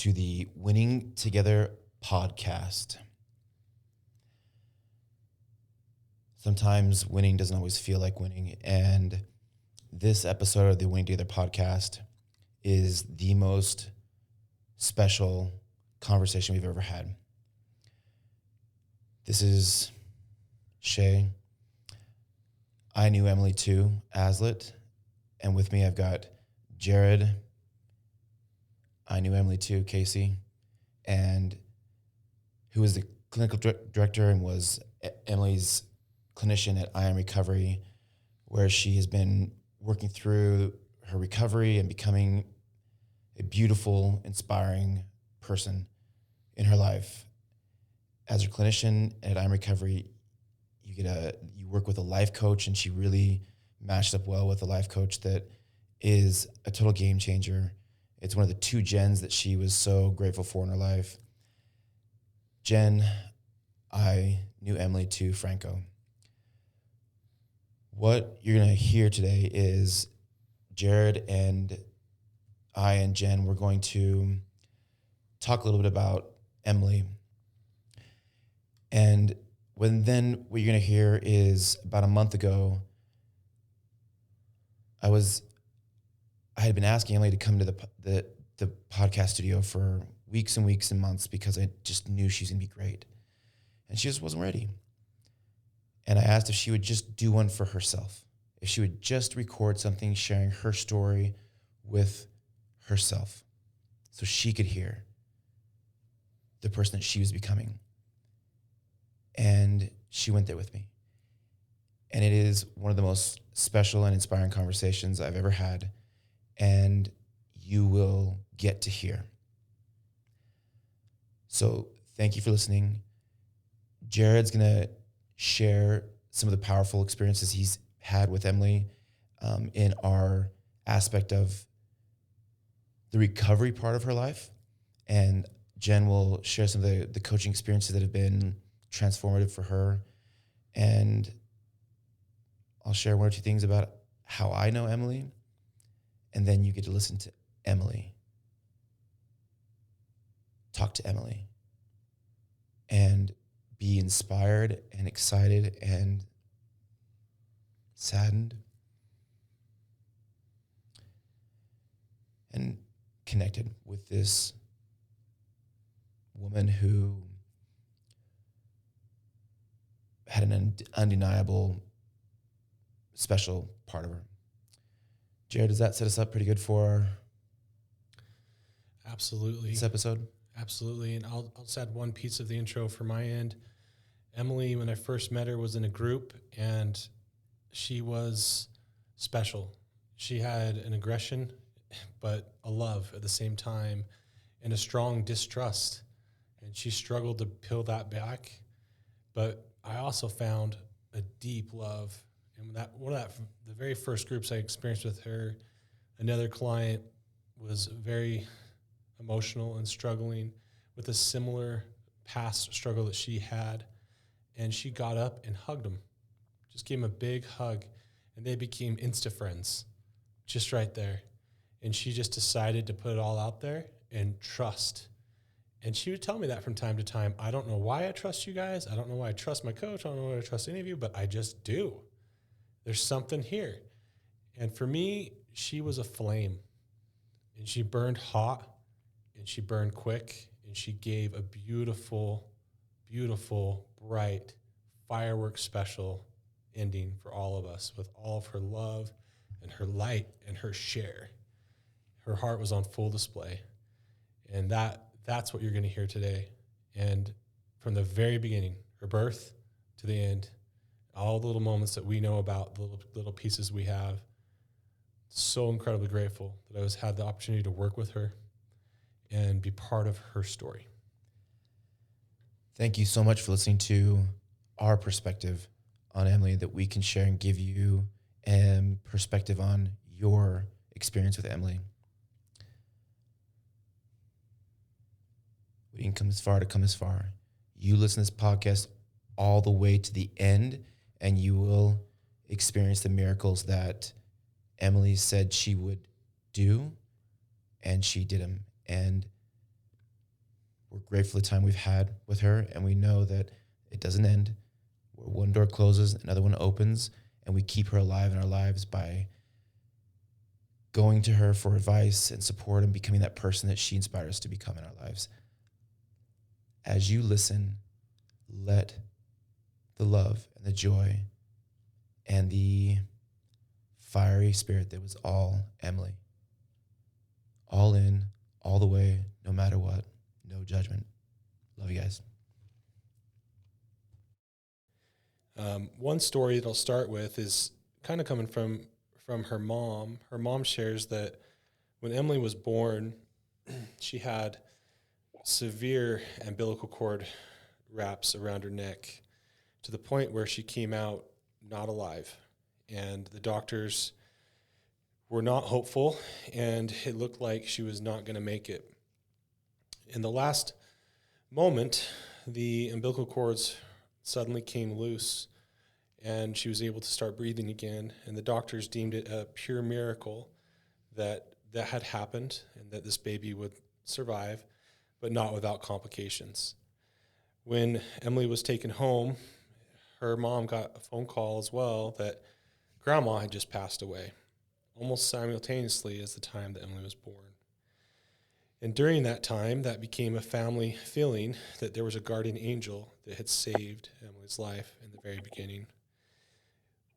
to the Winning Together podcast. Sometimes winning doesn't always feel like winning, and this episode of the Winning Together podcast is the most special conversation we've ever had. This is Shay. I knew Emily too, Aslet, and with me I've got Jared. I knew Emily too, Casey, and who is the clinical director and was Emily's clinician at I Am Recovery, where she has been working through her recovery and becoming a beautiful, inspiring person in her life. As her clinician at I Am Recovery, you work with a life coach, and she really matched up well with a life coach that is a total game changer. It's one of the two Jens that she was so grateful for in her life. Jen, I knew Emily too, Franco. What you're going to hear today is Jared and I and Jen, we're going to talk a little bit about Emily. And what you're going to hear is about a month ago, I had been asking Emily to come to the podcast studio for weeks and weeks and months because I just knew she was going to be great. And she just wasn't ready. And I asked if she would just do one for herself, if she would just record something sharing her story with herself so she could hear the person that she was becoming. And she went there with me. And it is one of the most special and inspiring conversations I've ever had, and you will get to hear. So thank you for listening. Jared's going to share some of the powerful experiences he's had with Emily in our aspect of the recovery part of her life. And Jen will share some of the coaching experiences that have been transformative for her. And I'll share one or two things about how I know Emily. And then you get to listen to Emily. Talk to Emily. And be inspired and excited and saddened and connected with this woman who had an undeniable special part of her. Jared, does that set us up pretty good for Absolutely. this episode? Absolutely. And I'll just add one piece of the intro for my end. Emily, when I first met her, was in a group, and she was special. She had an aggression, but a love at the same time, and a strong distrust. And she struggled to peel that back. But I also found a deep love. And the very first groups I experienced with her, another client was very emotional and struggling with a similar past struggle that she had. And she got up and hugged him, just gave him a big hug, and they became Insta friends just right there. And she just decided to put it all out there and trust. And she would tell me that from time to time. I don't know why I trust you guys. I don't know why I trust my coach. I don't know why I trust any of you, but I just do. There's something here. And for me, she was a flame. And she burned hot, and she burned quick, and she gave a beautiful, beautiful, bright, fireworks special ending for all of us with all of her love and her light and her share. Her heart was on full display. And that's what you're going to hear today. And from the very beginning, her birth to the end, all the little moments that we know about, the little pieces we have, so incredibly grateful that I had the opportunity to work with her and be part of her story. Thank you so much for listening to our perspective on Emily that we can share and give you a perspective on your experience with Emily. We didn't come as far to come as far. You listen to this podcast all the way to the end, and you will experience the miracles that Emily said she would do, and she did them. And grateful for the time we've had with her, and we know that it doesn't end. Where one door closes, another one opens, and we keep her alive in our lives by going to her for advice and support and becoming that person that she inspires us to become in our lives. As you listen, let the love and the joy and the fiery spirit that was all Emily, all in, all the way, no matter what, no judgment. Love you guys. One story that I'll start with is kind of coming from her mom. Her mom shares that when Emily was born, she had severe umbilical cord wraps around her neck to the point where she came out not alive. And the doctors were not hopeful, and it looked like she was not going to make it. In the last moment, the umbilical cords suddenly came loose, and she was able to start breathing again. And the doctors deemed it a pure miracle that had happened and that this baby would survive, but not without complications. When Emily was taken home, her mom got a phone call as well that grandma had just passed away, almost simultaneously as the time that Emily was born. And during that time, that became a family feeling that there was a guardian angel that had saved Emily's life in the very beginning.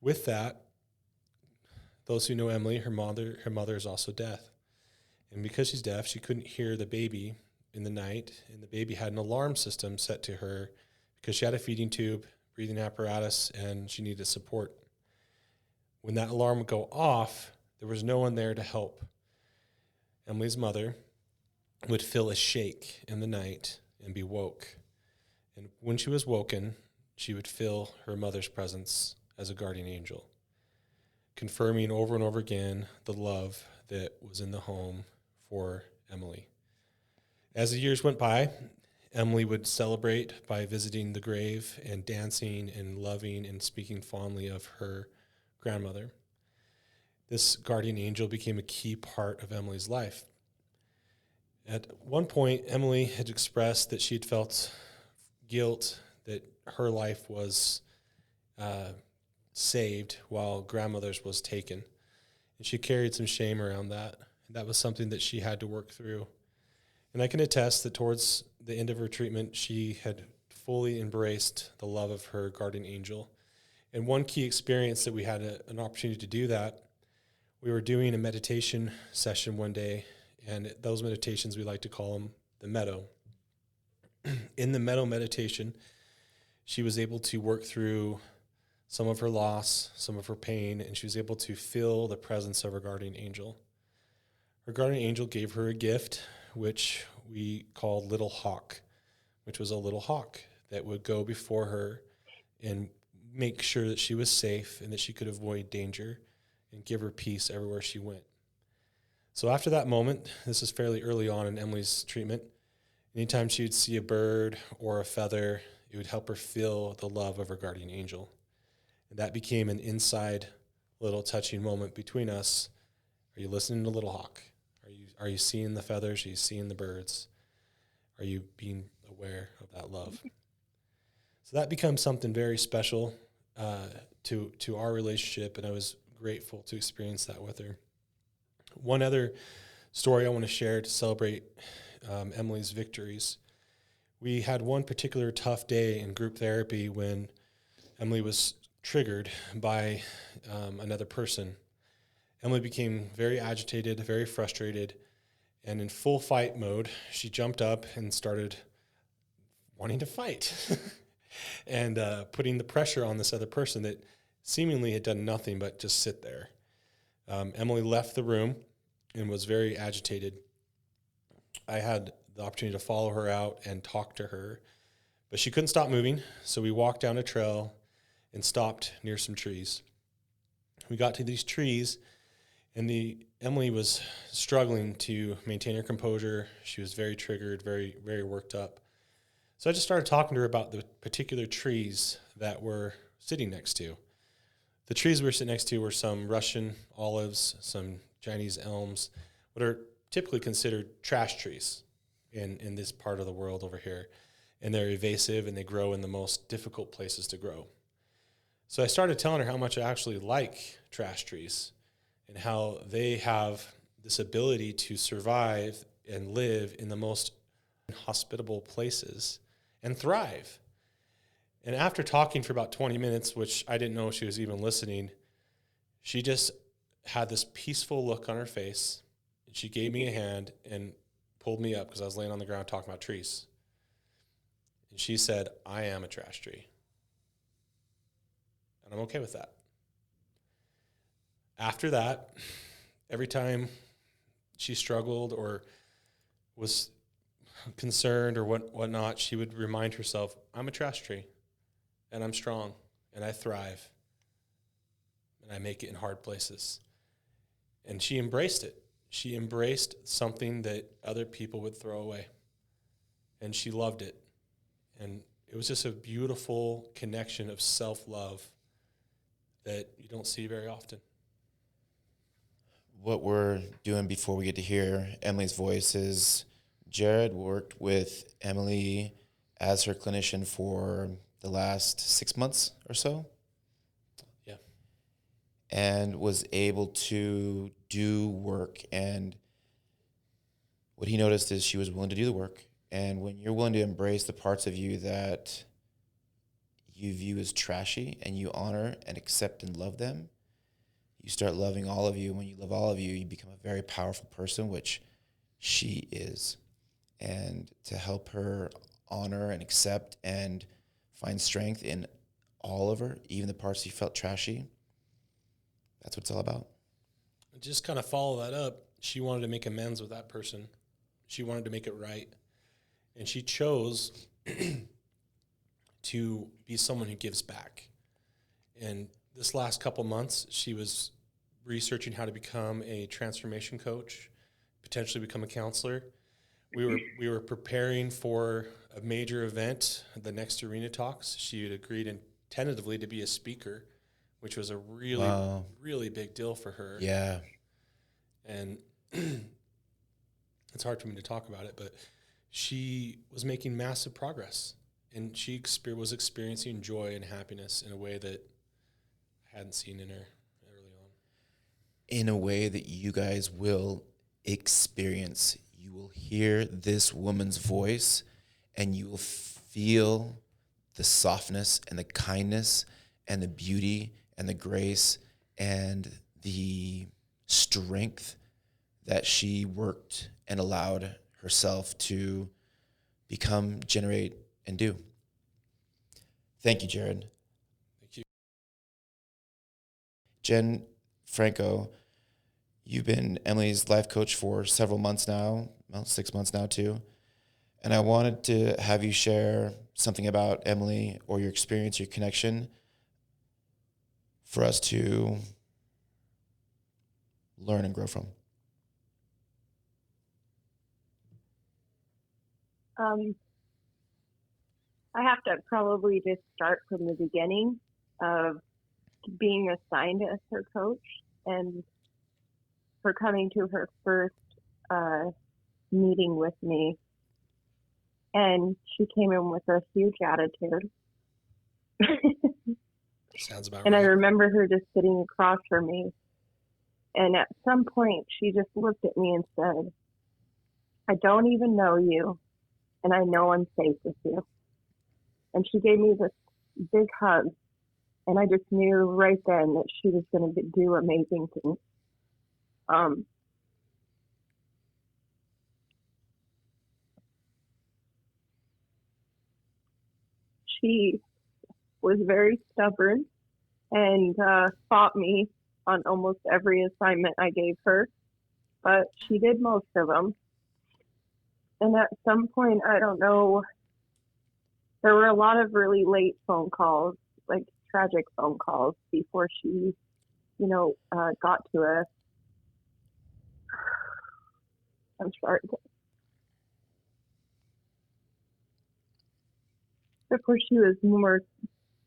With that, those who know Emily, her mother is also deaf. And because she's deaf, she couldn't hear the baby in the night, and the baby had an alarm system set to her because she had a feeding tube, breathing apparatus, and she needed support. When that alarm would go off, there was no one there to help. Emily's mother would feel a shake in the night and be woke. And when she was woken, she would feel her mother's presence as a guardian angel, confirming over and over again the love that was in the home for Emily. As the years went by, Emily would celebrate by visiting the grave and dancing and loving and speaking fondly of her grandmother. This guardian angel became a key part of Emily's life. At one point, Emily had expressed that she had felt guilt that her life was saved while grandmother's was taken. And she carried some shame around that. And that was something that she had to work through. And I can attest that towards the end of her treatment, she had fully embraced the love of her guardian angel. And one key experience that we had an opportunity to do that, we were doing a meditation session one day, and those meditations, we like to call them the meadow. In the meadow meditation, she was able to work through some of her loss, some of her pain, and she was able to feel the presence of her guardian angel. Her guardian angel gave her a gift, which we called Little Hawk, which was a little hawk that would go before her and make sure that she was safe and that she could avoid danger and give her peace everywhere she went. So after that moment, this is fairly early on in Emily's treatment, anytime she would see a bird or a feather, it would help her feel the love of her guardian angel. And that became an inside little touching moment between us. Are you listening to Little Hawk? Are you seeing the feathers? Are you seeing the birds? Are you being aware of that love? So that becomes something very special to our relationship, and I was grateful to experience that with her. One other story I want to share to celebrate Emily's victories. We had one particular tough day in group therapy when Emily was triggered by another person. Emily became very agitated, very frustrated, and in full fight mode, she jumped up and started wanting to fight and putting the pressure on this other person that seemingly had done nothing but just sit there. Emily left the room and was very agitated. I had the opportunity to follow her out and talk to her, but she couldn't stop moving, so we walked down a trail and stopped near some trees. We got to these trees, and Emily was struggling to maintain her composure. She was very triggered, very, very worked up. So I just started talking to her about the particular trees that we're sitting next to. The trees we were sitting next to were some Russian olives, some Chinese elms, what are typically considered trash trees. in this part of the world over here. And they're evasive and they grow in the most difficult places to grow. So I started telling her how much I actually like trash trees and how they have this ability to survive and live in the most hospitable places and thrive. And after talking for about 20 minutes, which I didn't know she was even listening, she just had this peaceful look on her face. And she gave me a hand and pulled me up because I was laying on the ground talking about trees. And she said, I am a trash tree. And I'm okay with that. After that, every time she struggled or was concerned or whatnot, she would remind herself, I'm a trash tree, and I'm strong, and I thrive, and I make it in hard places. And she embraced it. She embraced something that other people would throw away, and she loved it. And it was just a beautiful connection of self-love that you don't see very often. What we're doing before we get to hear Emily's voice is Jared worked with Emily as her clinician for the last 6 months or so. Yeah. And was able to do work. And what he noticed is she was willing to do the work. And when you're willing to embrace the parts of you that you view as trashy and you honor and accept and love them, you start loving all of you. When you love all of you, you become a very powerful person, which she is. And to help her honor and accept and find strength in all of her, even the parts you felt trashy, that's what it's all about. Just kind of follow that up. She wanted to make amends with that person. She wanted to make it right. And she chose to be someone who gives back. And this last couple months, she was researching how to become a transformation coach, potentially become a counselor. We were preparing for a major event, the next Arena Talks. She had agreed tentatively to be a speaker, which was a really big deal for her. Yeah. And it's hard for me to talk about it, but she was making massive progress. And she was experiencing joy and happiness in a way that I hadn't seen in her early on. In a way that you guys will experience. You will hear this woman's voice and you will feel the softness and the kindness and the beauty and the grace and the strength that she worked and allowed herself to become, generate, and do. Thank you, Jared. Thank you. Jen Franco, you've been Emily's life coach for several months now, well, 6 months now too. And I wanted to have you share something about Emily or your experience, your connection, for us to learn and grow from. I have to probably just start from the beginning of being assigned as her coach and for coming to her first meeting with me. And she came in with a huge attitude. Sounds about and right. I remember her just sitting across from me. And at some point, she just looked at me and said, I don't even know you, and I know I'm safe with you. And she gave me this big hug, and I just knew right then that she was going to do amazing things. She was very stubborn and fought me on almost every assignment I gave her, but she did most of them. And at some point, I don't know, there were a lot of really late phone calls, like tragic phone calls before she, got to us. I'm sorry. Before she was more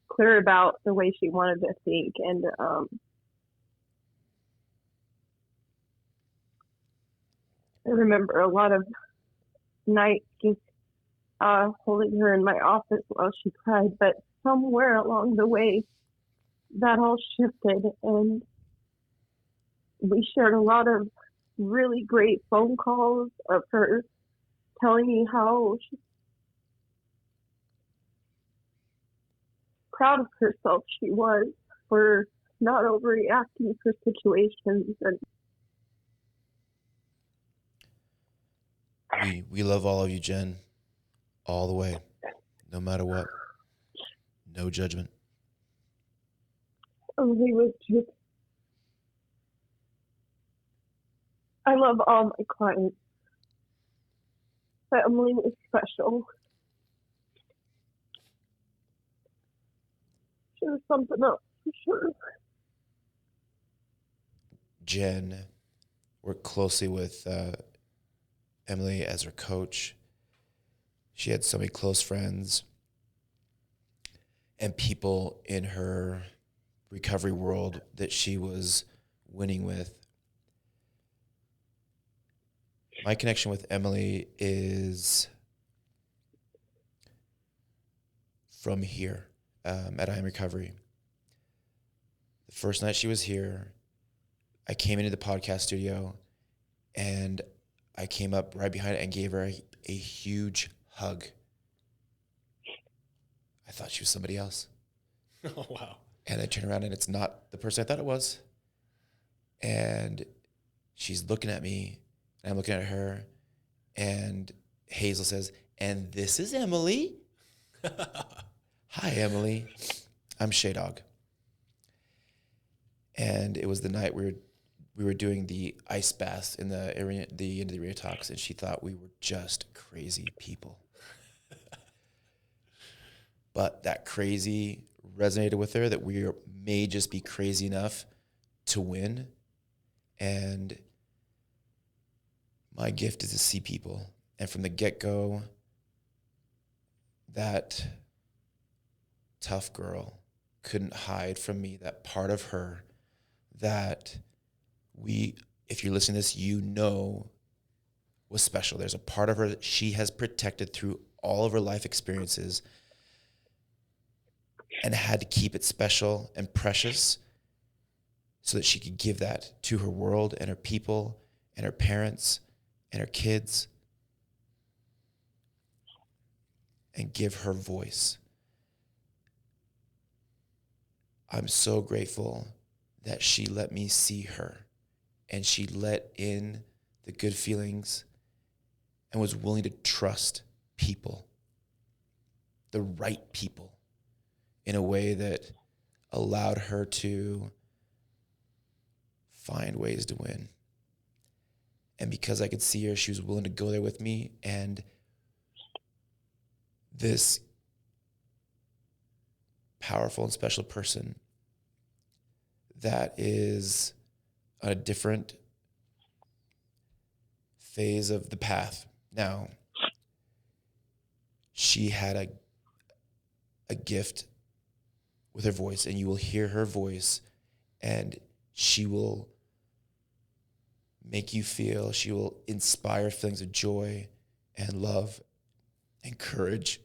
clear about the way she wanted to think. And I remember a lot of night just holding her in my office while she cried. But somewhere along the way, that all shifted, and we shared a lot of really great phone calls of her telling me how proud of herself she was for not overreacting for situations. And We love all of you, Jen, all the way, no matter what. No judgment. Emily was just, I love all my clients, but Emily was special. She was something else for sure. Jen worked closely with Emily as her coach. She had so many close friends and people in her recovery world that she was winning with. My connection with Emily is from here at I Am Recovery. The first night she was here, I came into the podcast studio and I came up right behind it and gave her a huge hug. I thought she was somebody else. Oh, wow. And I turn around and it's not the person I thought it was. And she's looking at me and I'm looking at her and Hazel says, "And this is Emily." "Hi, Emily. I'm Shay Dog." And it was the night we were doing the ice baths in the arena, the end of the arena talks, and she thought we were just crazy people. But that crazy resonated with her, that we may just be crazy enough to win. And my gift is to see people. And from the get-go, that tough girl couldn't hide from me, that part of her that if you're listening to this, you know was special. There's a part of her that she has protected through all of her life experiences and had to keep it special and precious so that she could give that to her world and her people and her parents and her kids and give her voice. I'm so grateful that she let me see her and she let in the good feelings and was willing to trust people, the right people, in a way that allowed her to find ways to win. And because I could see her, she was willing to go there with me. And this powerful and special person that is on a different phase of the path now, she had a gift with her voice, and you will hear her voice and she will make you feel, she will inspire feelings of joy and love and courage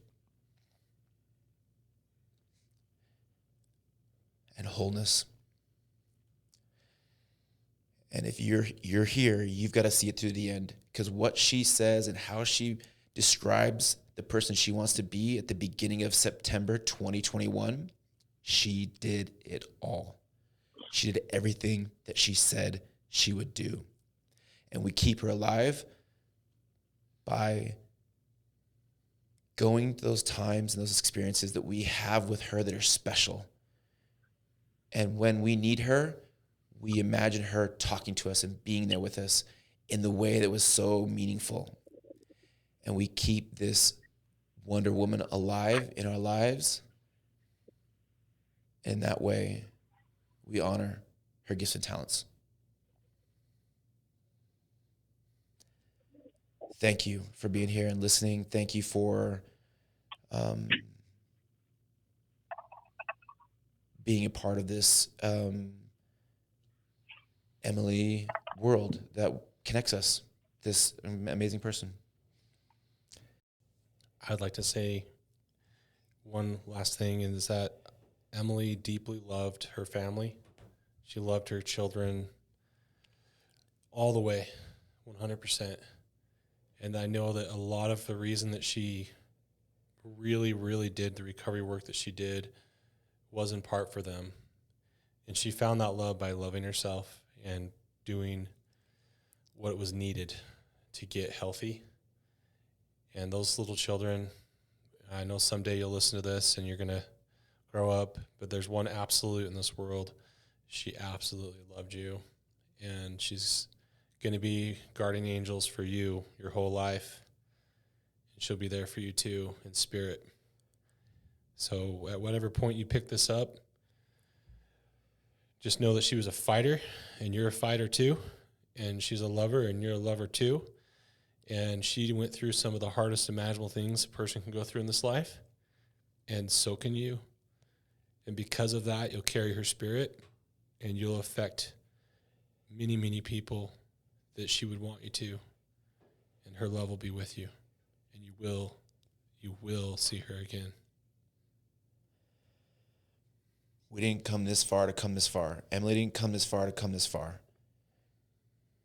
and wholeness. And if you're here, you've got to see it through the end, because what she says and how she describes the person she wants to be at the beginning of September 2021, she did it all. She did everything that she said she would do. And we keep her alive by going to those times and those experiences that we have with her that are special. And when we need her, we imagine her talking to us and being there with us in the way that was so meaningful. And we keep this Wonder Woman alive in our lives. In that way, we honor her gifts and talents. Thank you for being here and listening. Thank you for being a part of this Emily world that connects us, this amazing person. I'd like to say one last thing is that Emily deeply loved her family. She loved her children all the way, 100%. And I know that a lot of the reason that she really, really did the recovery work that she did was in part for them. And she found that love by loving herself and doing what was needed to get healthy. And those little children, I know someday you'll listen to this and you're going to grow up, but there's one absolute in this world. She absolutely loved you, and she's going to be guardian angels for you your whole life. And she'll be there for you too in spirit. So at whatever point you pick this up, just know that she was a fighter and you're a fighter too. And she's a lover and you're a lover too. And she went through some of the hardest imaginable things a person can go through in this life. And so can you. And because of that, you'll carry her spirit and you'll affect many, many people that she would want you to. And her love will be with you. And you will see her again. We didn't come this far to come this far. Emily didn't come this far to come this far.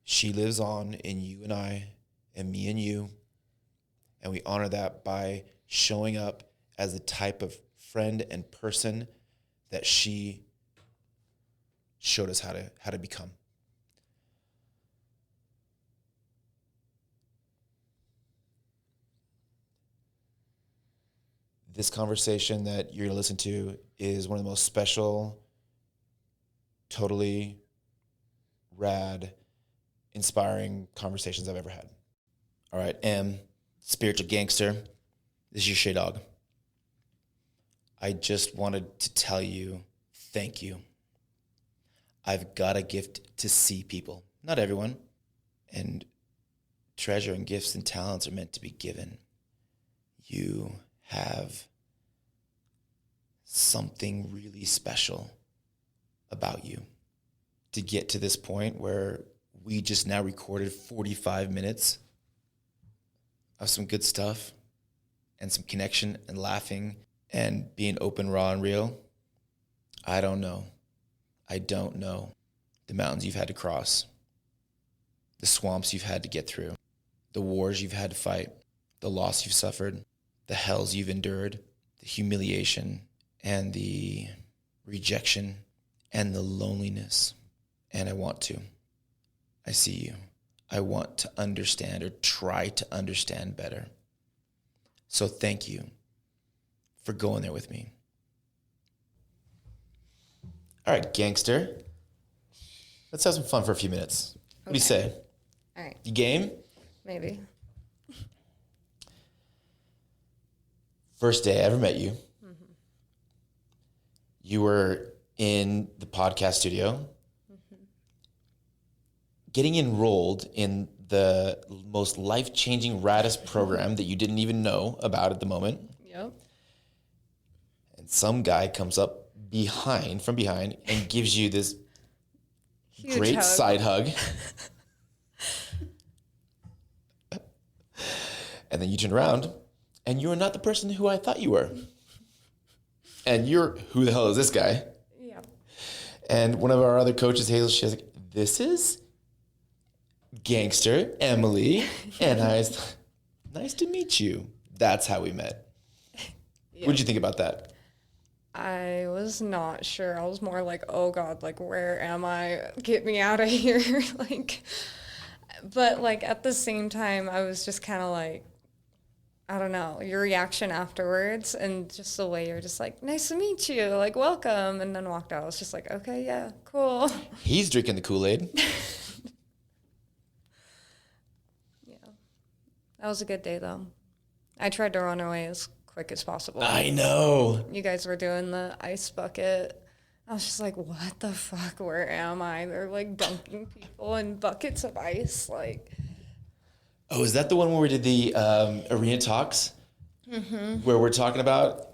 She lives on in you and I, and me and you, and we honor that by showing up as the type of friend and person that she showed us how to become. This conversation that you're going to listen to is one of the most special, totally rad, inspiring conversations I've ever had. All right, spiritual gangster, this is your Shay Dog. I just wanted to tell you thank you. I've got a gift to see people, not everyone, and treasure and gifts and talents are meant to be given. You have something really special about you. To get to this point where we just now recorded 45 minutes of some good stuff and some connection and laughing and being open, raw, and real, I don't know. I don't know the mountains you've had to cross, the swamps you've had to get through, the wars you've had to fight, the loss you've suffered, the hells you've endured, the humiliation and the rejection and the loneliness. And I see you. I want to understand or try to understand better. So thank you for going there with me. All right, gangster. Let's have some fun for a few minutes. What do you say? All right. You game? Maybe. First day I ever met you, you were in the podcast studio, getting enrolled in the most life-changing, raddest program that you didn't even know about at the moment. Yep. And some guy comes up from behind and gives you this Huge great hug. side hug. And then you turn around and you are not the person who I thought you were. And you're, who the hell is this guy? Yeah. And one of our other coaches, Hazel, she's like, this is gangster Emily. And I was, nice to meet you. That's how we met. Yeah. What did you think about that? I was not sure. I was more like, oh God, like, where am I? Get me out of here. But at the same time, I was just kind of like, I don't know, your reaction afterwards and just the way you're just like, nice to meet you, like, welcome, and then walked out. I was just like, okay, yeah, cool. He's drinking the Kool-Aid. Yeah. That was a good day, though. I tried to run away as quick as possible. I know. You guys were doing the ice bucket. I was just like, what the fuck? Where am I? They're like dunking people in buckets of ice. Like, Oh, is that the one where we did the arena talks? Mm-hmm. Where we're talking about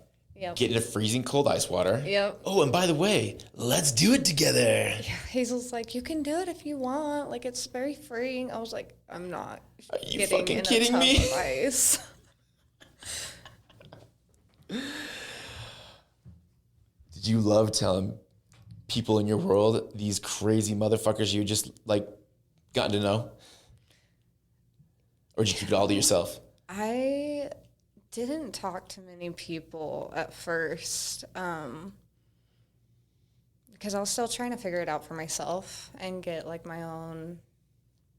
getting a freezing cold ice water? Yep. Oh, and by the way, let's do it together. Yeah, Hazel's like, you can do it if you want. Like, it's very freeing. I was like, I'm not. Are you getting fucking in kidding a tub me? of ice. Did you love telling people in your world, these crazy motherfuckers you just like gotten to know? Or did you keep it all to yourself? I didn't talk to many people at first because I was still trying to figure it out for myself and get like my own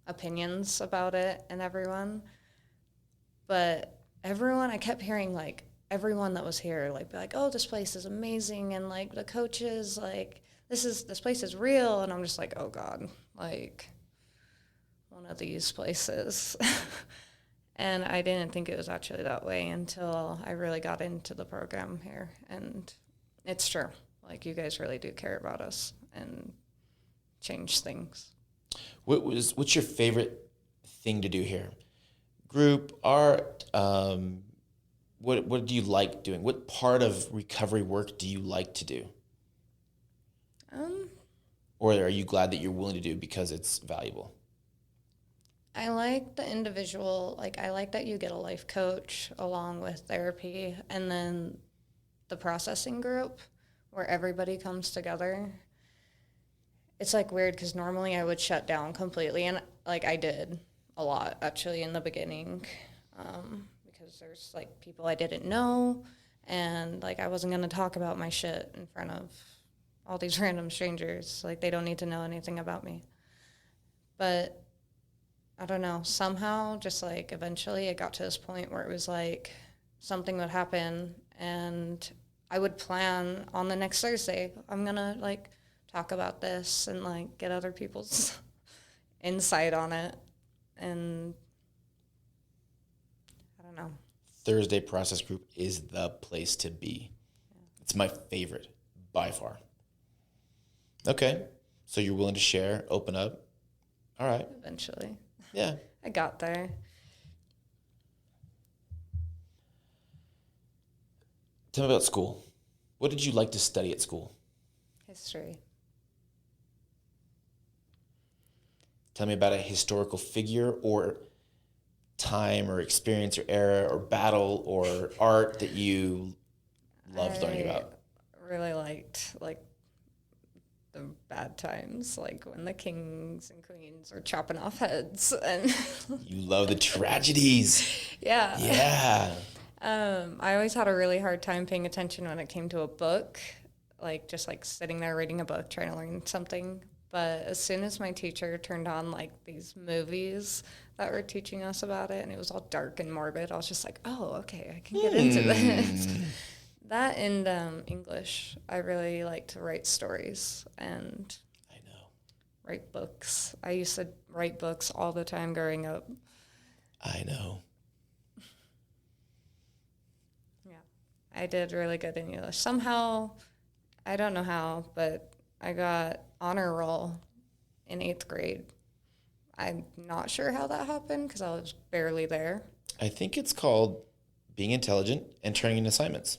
opinions about it and everyone. But everyone, I kept hearing like everyone that was here like be like, oh, this place is amazing, and like the coaches like this place is real, and I'm just like, oh God, like one of these places. And I didn't think it was actually that way until I really got into the program here. And it's true. Like, you guys really do care about us and change things. What's your favorite thing to do here? Group, art, what do you like doing? What part of recovery work do you like to do? Or are you glad that you're willing to do because it's valuable? I like the individual, like I like that you get a life coach along with therapy, and then the processing group where everybody comes together. It's like weird because normally I would shut down completely, and like I did a lot actually in the beginning because there's like people I didn't know, and like I wasn't going to talk about my shit in front of all these random strangers. Like, they don't need to know anything about me. But I don't know, somehow just like eventually it got to this point where it was like something would happen and I would plan on the next Thursday, I'm gonna like talk about this and like get other people's insight on it. And I don't know. Thursday process group is the place to be. Yeah. It's my favorite by far. Okay, so you're willing to share, open up. All right. Eventually. Yeah. I got there. Tell me about school. What did you like to study at school? History. Tell me about a historical figure or time or experience or era or battle or art that you loved learning about. Really liked like the bad times, like when the kings and queens are chopping off heads, and you love the tragedies. Yeah. Yeah. I always had a really hard time paying attention when it came to a book, like just like sitting there reading a book, trying to learn something. But as soon as my teacher turned on like these movies that were teaching us about it, and it was all dark and morbid, I was just like, oh, okay, I can get into this. That and English. I really like to write stories and write books. I used to write books all the time growing up. I know. Yeah. I did really good in English. Somehow, I don't know how, but I got honor roll in 8th grade. I'm not sure how that happened because I was barely there. I think it's called being intelligent and turning in assignments.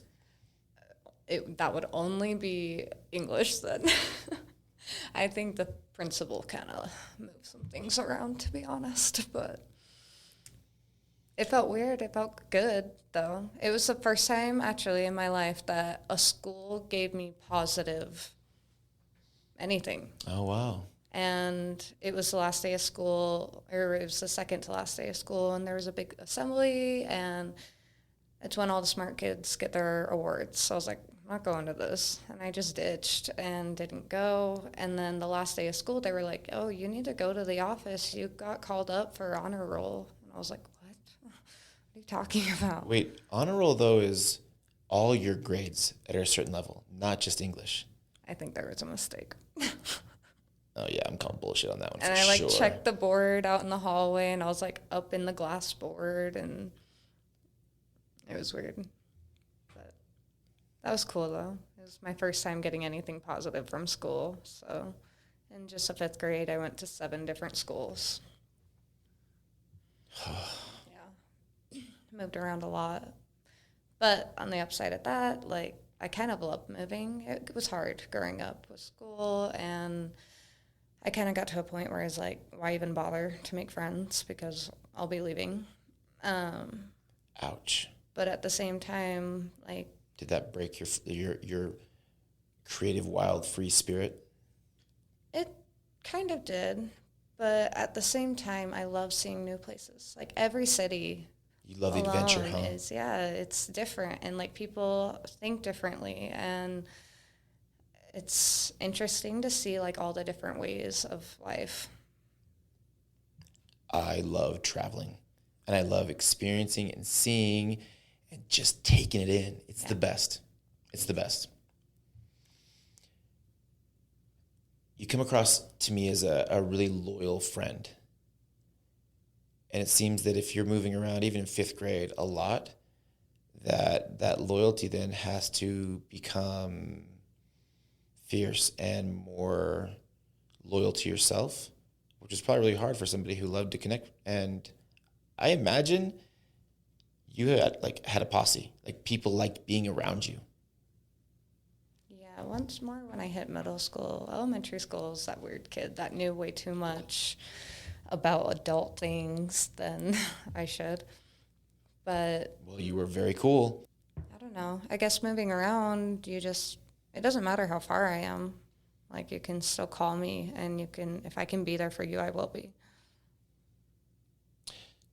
That would only be English then. I think the principal kind of moved some things around, to be honest, but it felt weird. It felt good, though. It was the first time, actually, in my life that a school gave me positive anything. Oh, wow. And it was the last day of school, or it was the second to last day of school, and there was a big assembly, and it's when all the smart kids get their awards. So I was like, I'm not going to this. And I just ditched and didn't go. And then the last day of school, they were like, oh, you need to go to the office. You got called up for honor roll. And I was like, what? What are you talking about? Wait, honor roll, though, is all your grades at a certain level, not just English. I think there was a mistake. Oh, yeah, I'm calling bullshit on that one. And I checked the board out in the hallway, and I was like up in the glass board, and it was weird. But that was cool, though. It was my first time getting anything positive from school. So in just the 5th grade, I went to 7 different schools. Yeah. Moved around a lot. But on the upside of that, like, I kind of loved moving. It was hard growing up with school, and I kind of got to a point where I was like, why even bother to make friends because I'll be leaving. Ouch. But at the same time, like, did that break your creative, wild, free spirit? It kind of did, but at the same time, I love seeing new places. Like every city You love the adventure, alone huh? is, yeah, it's different, and like people think differently, and it's interesting to see like all the different ways of life. I love traveling, and I love experiencing and seeing and just taking it in. It's the best. It's the best. You come across to me as a really loyal friend. And it seems that if you're moving around, even in fifth grade, a lot, that loyalty then has to become fierce and more loyal to yourself, which is probably really hard for somebody who loved to connect. And I imagine you had a posse, like people liked being around you. Yeah, once more when I hit middle school. Elementary school was that weird kid that knew way too much about adult things than I should. But Well, you were very cool. I don't know. I guess moving around, it doesn't matter how far I am. Like you can still call me, and if I can be there for you, I will be.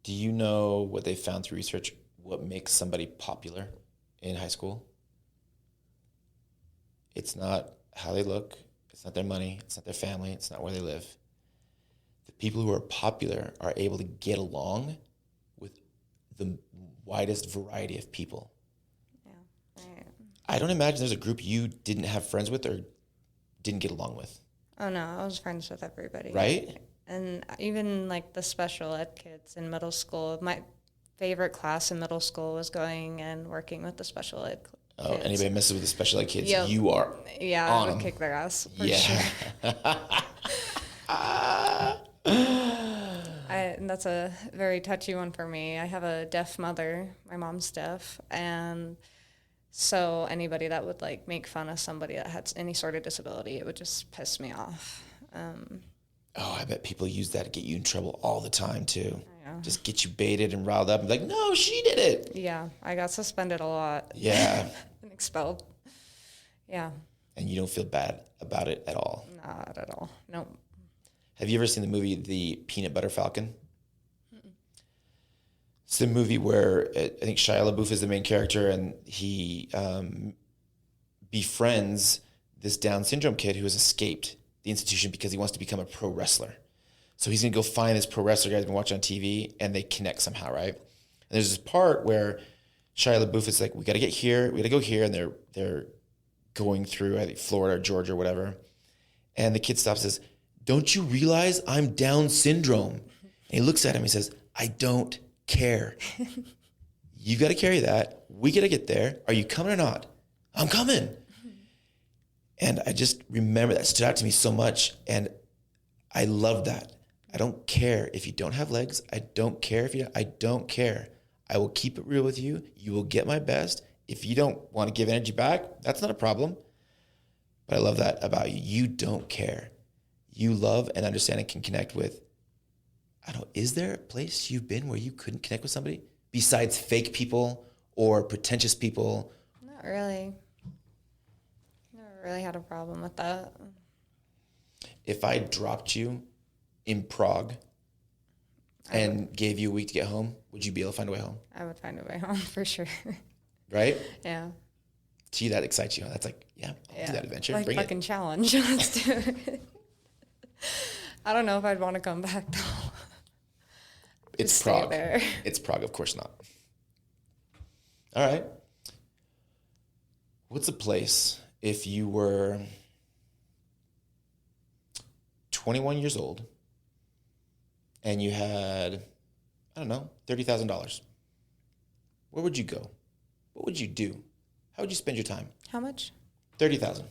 Do you know what they found through research, what makes somebody popular in high school? It's not how they look. It's not their money. It's not their family. It's not where they live. The people who are popular are able to get along with the widest variety of people. Yeah. I don't imagine there's a group you didn't have friends with or didn't get along with. Oh no, I was friends with everybody. Right? And even like the special ed kids in middle school. My favorite class in middle school was going and working with the special ed kids. Oh, anybody messes with the special ed kids, Yep. you are Yeah, on I would them. kick their ass for Yeah. sure. And that's a very touchy one for me. I have a deaf mother. My mom's deaf, and so anybody that would like make fun of somebody that had any sort of disability, it would just piss me off. Oh, I bet people use that to get you in trouble all the time too. Yeah. Just get you baited and riled up and be like, no, she did it. Yeah, I got suspended a lot. Yeah. And expelled. Yeah, And you don't feel bad about it at all. not at all. Nope. Have you ever seen the movie The Peanut Butter Falcon? It's the movie where I think Shia LaBeouf is the main character, and he befriends this Down syndrome kid who has escaped the institution because he wants to become a pro wrestler. So he's going to go find this pro wrestler guy he's been watching on TV, and they connect somehow, right? And there's this part where Shia LaBeouf is like, we got to get here, we got to go here, and they're going through, I think, Florida or Georgia or whatever. And the kid stops and says, don't you realize I'm Down syndrome? And he looks at him, he says, I don't care. You got to carry that. We got to get there. Are you coming or not? I'm coming. And I just remember that stood out to me so much. And I love that. I don't care if you don't have legs. I don't care I don't care. I will keep it real with you. You will get my best. If you don't want to give energy back, that's not a problem. But I love that about you. You don't care. You love and understand and can connect with. I don't know, is there a place you've been where you couldn't connect with somebody besides fake people or pretentious people? Not really. Never really had a problem with that. If I dropped you in Prague and gave you a week to get home, would you be able to find a way home? I would find a way home for sure. Right? Yeah. To you, that excites you. That's like, yeah, I'll do that adventure. Like Bring fucking it. challenge. Let's do it. I don't know if I'd want to come back though. It's Stay Prague. there. It's Prague, of course not. All right. What's a place if you were 21 years old and you had, I don't know, $30,000? Where would you go? What would you do? How would you spend your time? How much? 30,000.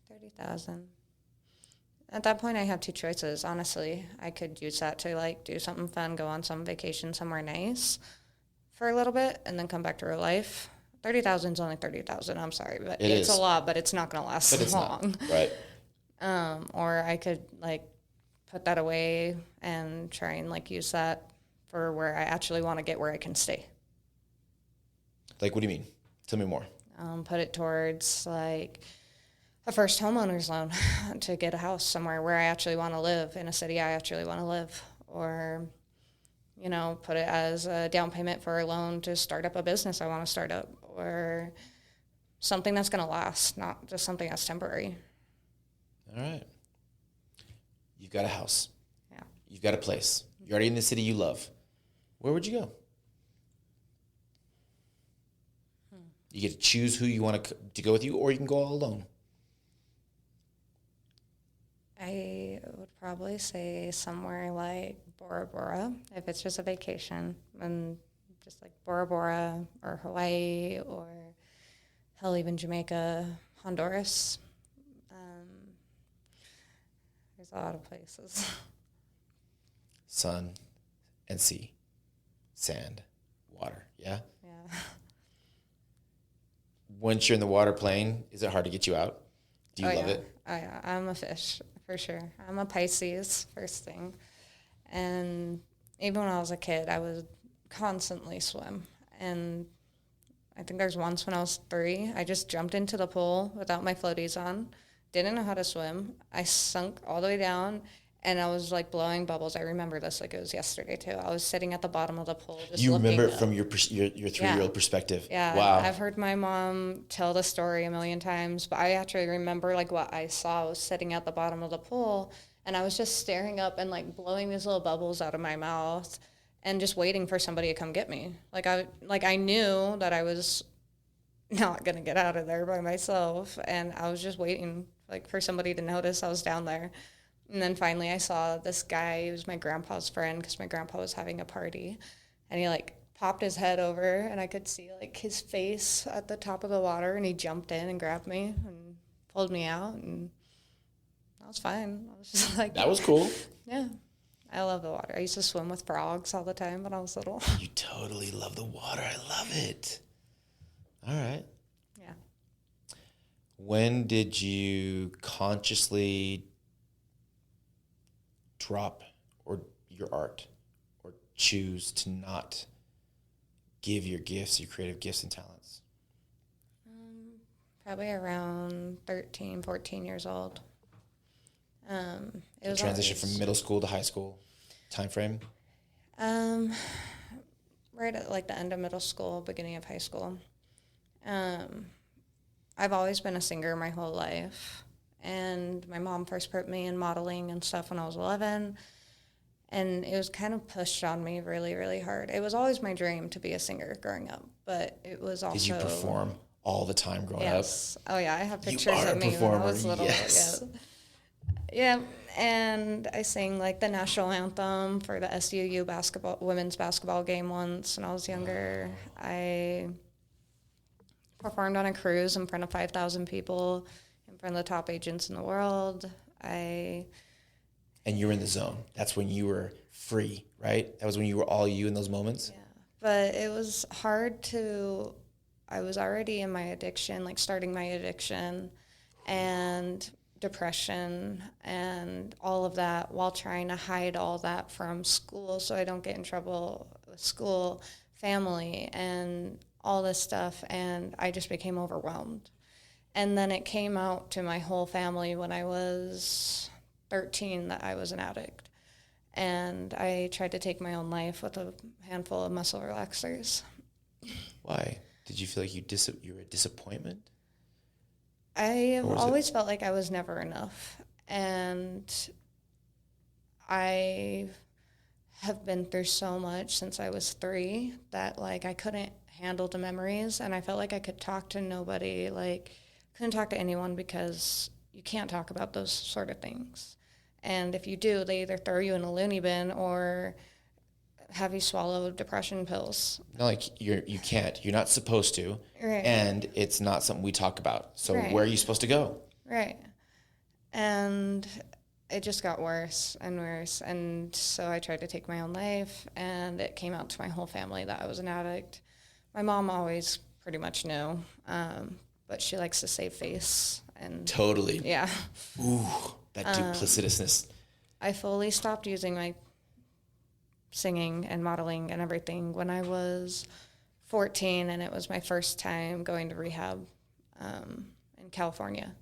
30,000. At that point, I have two choices. Honestly, I could use that to like do something fun, go on some vacation somewhere nice for a little bit, and then come back to real life. 30,000 is only 30,000. I'm sorry, but it's a lot. But it's not going to last But it's long. not, right? Or I could like put that away and try and like use that for where I actually want to get where I can stay. Like, what do you mean? Tell me more. put it towards like a first homeowner's loan to get a house somewhere where I actually want to live, in a city I actually want to live, or, you know, put it as a down payment for a loan to start up a business I want to start up, or something that's going to last, not just something that's temporary. All right. You've got a house. Yeah. You've got a place. You're already in the city you love. Where would you go? You get to choose who you want to go with you, or you can go all alone. I would probably say somewhere like Bora Bora, if it's just a vacation, and just like Bora Bora or Hawaii or hell, even Jamaica, Honduras. There's a lot of places. Sun and sea, sand, water. Yeah? Yeah. Once you're in the water playing, is it hard to get you out? Do you love it? Oh, yeah. I'm a fish, for sure. I'm a Pisces, first thing. And even when I was a kid, I would constantly swim. And I think there's once when I was 3, I just jumped into the pool without my floaties on, didn't know how to swim. I sunk all the way down, and I was like blowing bubbles. I remember this like it was yesterday too. I was sitting at the bottom of the pool just You looking remember it up. from your 3-year-old perspective. Yeah. Wow. I've heard my mom tell the story a million times, but I actually remember like what I saw. I was sitting at the bottom of the pool, and I was just staring up and like blowing these little bubbles out of my mouth and just waiting for somebody to come get me. I knew that I was not going to get out of there by myself, and I was just waiting like for somebody to notice I was down there. And then finally I saw this guy. He was my grandpa's friend because my grandpa was having a party, and he like popped his head over, and I could see like his face at the top of the water, and he jumped in and grabbed me and pulled me out, and I was fine. I was just like, That was cool. yeah. I love the water. I used to swim with frogs all the time when I was little. You totally love the water. I love it. All right. Yeah. When did you consciously drop or your art or choose to not give your gifts, your creative gifts and talents? Probably around 13, 14 years old. It The was transition always, from middle school to high school time frame? right at like the end of middle school, beginning of high school. I've always been a singer my whole life, and my mom first put me in modeling and stuff when I was 11, and it was kind of pushed on me really, really hard. It was always my dream to be a singer growing up, but it was also... Did you perform all the time growing Yes. Oh, yeah, I have You pictures are a of me when I performer, was little. yes. Yeah, and I sang like the national anthem for the SUU women's basketball game once when I was younger. I performed on a cruise in front of 5,000 people, in front of the top agents in the world. And you were in the zone. That's when you were free, right? That was when you were all you in those moments? Yeah, but it was hard I was already in my addiction, like starting my addiction and depression and all of that, while trying to hide all that from school so I don't get in trouble with school, family, and all this stuff. And I just became overwhelmed. And then it came out to my whole family when I was 13 that I was an addict. And I tried to take my own life with a handful of muscle relaxers. Why? Did you feel like you were a disappointment? I have always felt like I was never enough. And I have been through so much since I was 3 that like I couldn't handle the memories, and I felt like I could talk to nobody, like couldn't talk to anyone because you can't talk about those sort of things. And if you do, they either throw you in a loony bin or have you swallow depression pills. No, like you can't. You're not supposed to. Right. And it's not something we talk about. So Right. where are you supposed to go? Right. And it just got worse and worse. And so I tried to take my own life, and it came out to my whole family that I was an addict. My mom always pretty much knew, but she likes to save face. And Totally. yeah. Ooh, that duplicitousness. I fully stopped using my singing and modeling and everything when I was 14, and it was my first time going to rehab in California.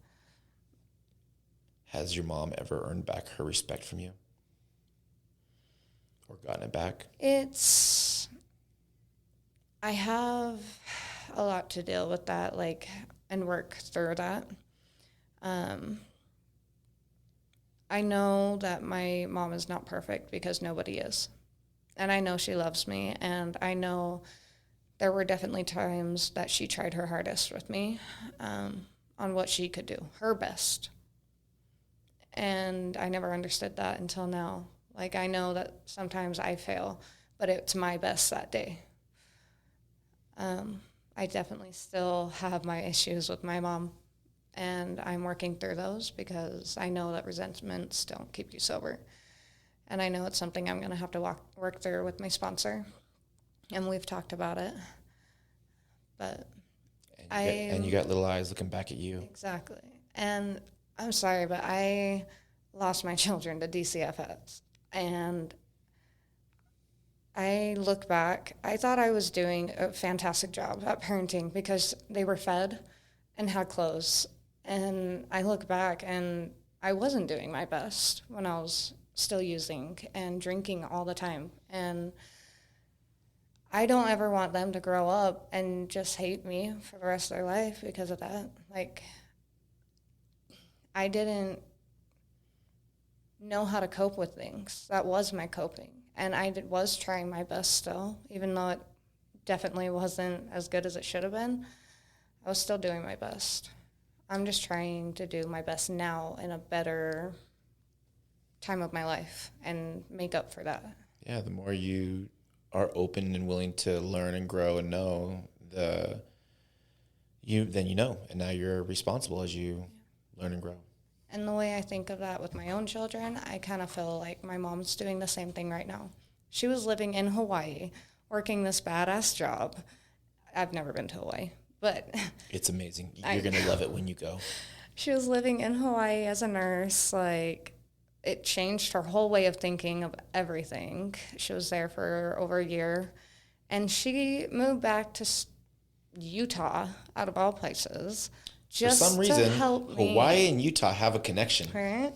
Has your mom ever earned back her respect from you? Or gotten it back? I have a lot to deal with that, like, and work through that. I know that my mom is not perfect because nobody is. And I know she loves me, and I know there were definitely times that she tried her hardest with me on what she could do, her best. And I never understood that until now. Like, I know that sometimes I fail, but it's my best that day. I definitely still have my issues with my mom, and I'm working through those because I know that resentments don't keep you sober. And I know it's something I'm going to have to work through with my sponsor, and we've talked about it. But and you got little eyes looking back at you. Exactly. And I'm sorry, but I lost my children to DCFS, and I look back, I thought I was doing a fantastic job at parenting because they were fed and had clothes. And I look back and I wasn't doing my best when I was still using and drinking all the time. And I don't ever want them to grow up and just hate me for the rest of their life because of that. Like, I didn't know how to cope with things. That was my coping. And I was trying my best still, even though it definitely wasn't as good as it should have been. I was still doing my best. I'm just trying to do my best now in a better time of my life and make up for that. Yeah, the more you are open and willing to learn and grow and know, then you know, and now you're responsible as you learn and grow. And the way I think of that with my own children, I kind of feel like my mom's doing the same thing right now. She was living in Hawaii, working this badass job. I've never been to Hawaii, but it's amazing. You're going to love it when you go. She was living in Hawaii as a nurse. Like, it changed her whole way of thinking of everything. She was there for over a year, and she moved back to Utah, out of all places. Just for some reason, help me. Hawaii and Utah have a connection. Right?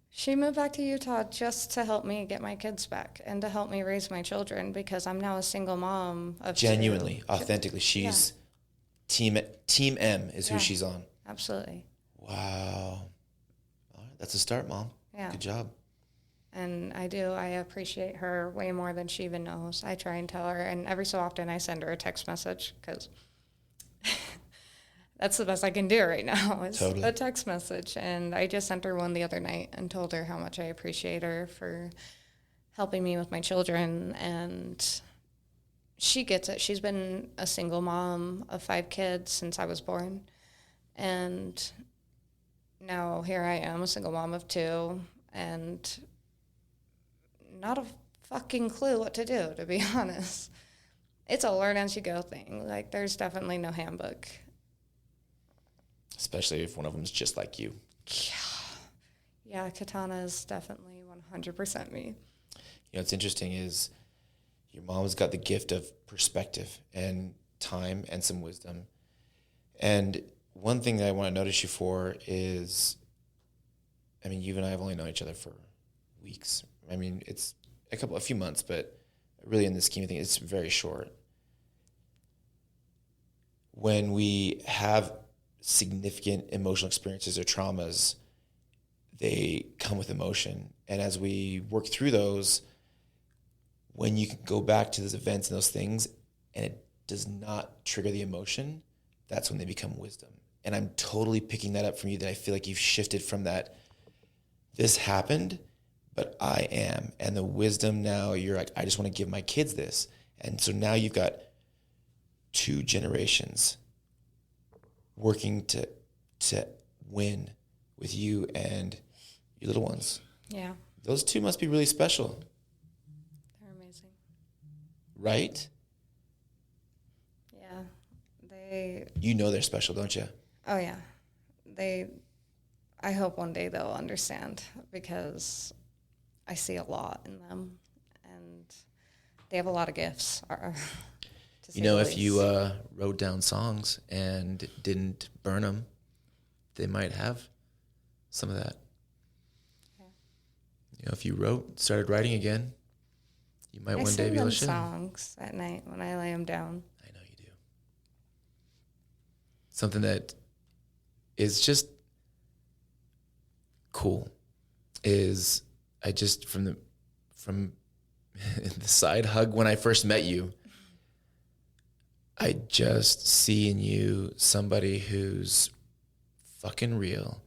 She moved back to Utah just to help me get my kids back and to help me raise my children because I'm now a single mom of Genuinely, two. authentically. She's Team M is who she's on. Absolutely. Wow. All right, that's a start, Mom. Yeah. Good job. And I appreciate her way more than she even knows. I try and tell her, and every so often I send her a text message because that's the best I can do right now is a text message. And I just sent her one the other night and told her how much I appreciate her for helping me with my children. And she gets it. She's been a single mom of 5 kids since I was born. And now here I am, a single mom of 2, and not a fucking clue what to do, to be honest. It's a learn as you go thing. Like, there's definitely no handbook. Especially if one of them's just like you. Yeah, Katana is definitely 100% me. You know, what's interesting is your mom's got the gift of perspective and time and some wisdom. And one thing that I want to notice you for is, I mean, you and I have only known each other for weeks. I mean, it's a few months, but really in the scheme of things, it's very short. When we have significant emotional experiences or traumas, they come with emotion. And as we work through those, when you can go back to those events and those things and it does not trigger the emotion, that's when they become wisdom. And I'm totally picking that up from you, that I feel like you've shifted from that, this happened, but I am. And the wisdom now, you're like, I just want to give my kids this. And so now you've got 2 generations working to win with you and your little ones. Yeah. Those 2 must be really special. They're amazing. Right? Yeah. You know they're special, don't you? Oh, yeah. I hope one day they'll understand because I see a lot in them and they have a lot of gifts, to to say You know, the if you least. wrote down songs and didn't burn them, they might have some of that. Yeah. You know, if you started writing again, you might I one day sing be able them to share. songs at night when I lay them down. I know you do. Something that is just cool is I just from the side hug when I first met you, I just see in you somebody who's fucking real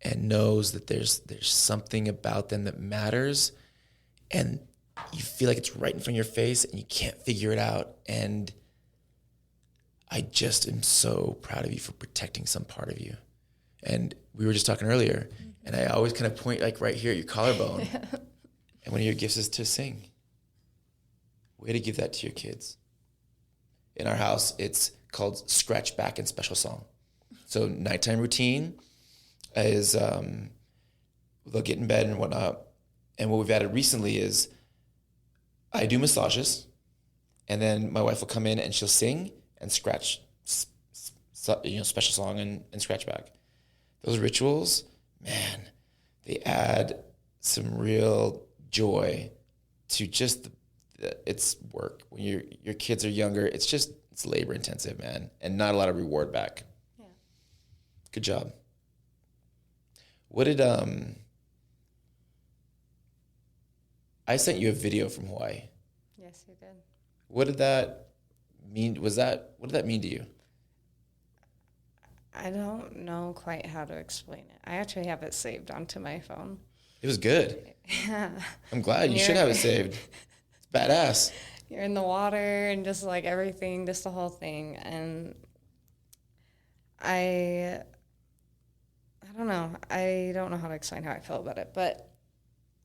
and knows that there's something about them that matters, and you feel like it's right in front of your face and you can't figure it out. And I just am so proud of you for protecting some part of you. And we were just talking earlier, and I always kind of point like right here at your collarbone. Yeah. And one of your gifts is to sing. Way to give that to your kids. In our house, it's called Scratch Back and Special Song. So nighttime routine is they'll get in bed and whatnot. And what we've added recently is I do massages, and then my wife will come in and she'll sing and scratch, special song and scratch back. Those rituals, man, they add some real joy to just it's work. When your kids are younger, it's labor intensive, man, and not a lot of reward back. Yeah. Good job. What did I sent you a video from Hawaii. Yes, you did. What did that mean? What did that mean to you? I don't know quite how to explain it. I actually have it saved onto my phone. It was good. Yeah. I'm glad. You should have it saved. It's badass. You're in the water and just like everything, just the whole thing. And I don't know. I don't know how to explain how I feel about it, but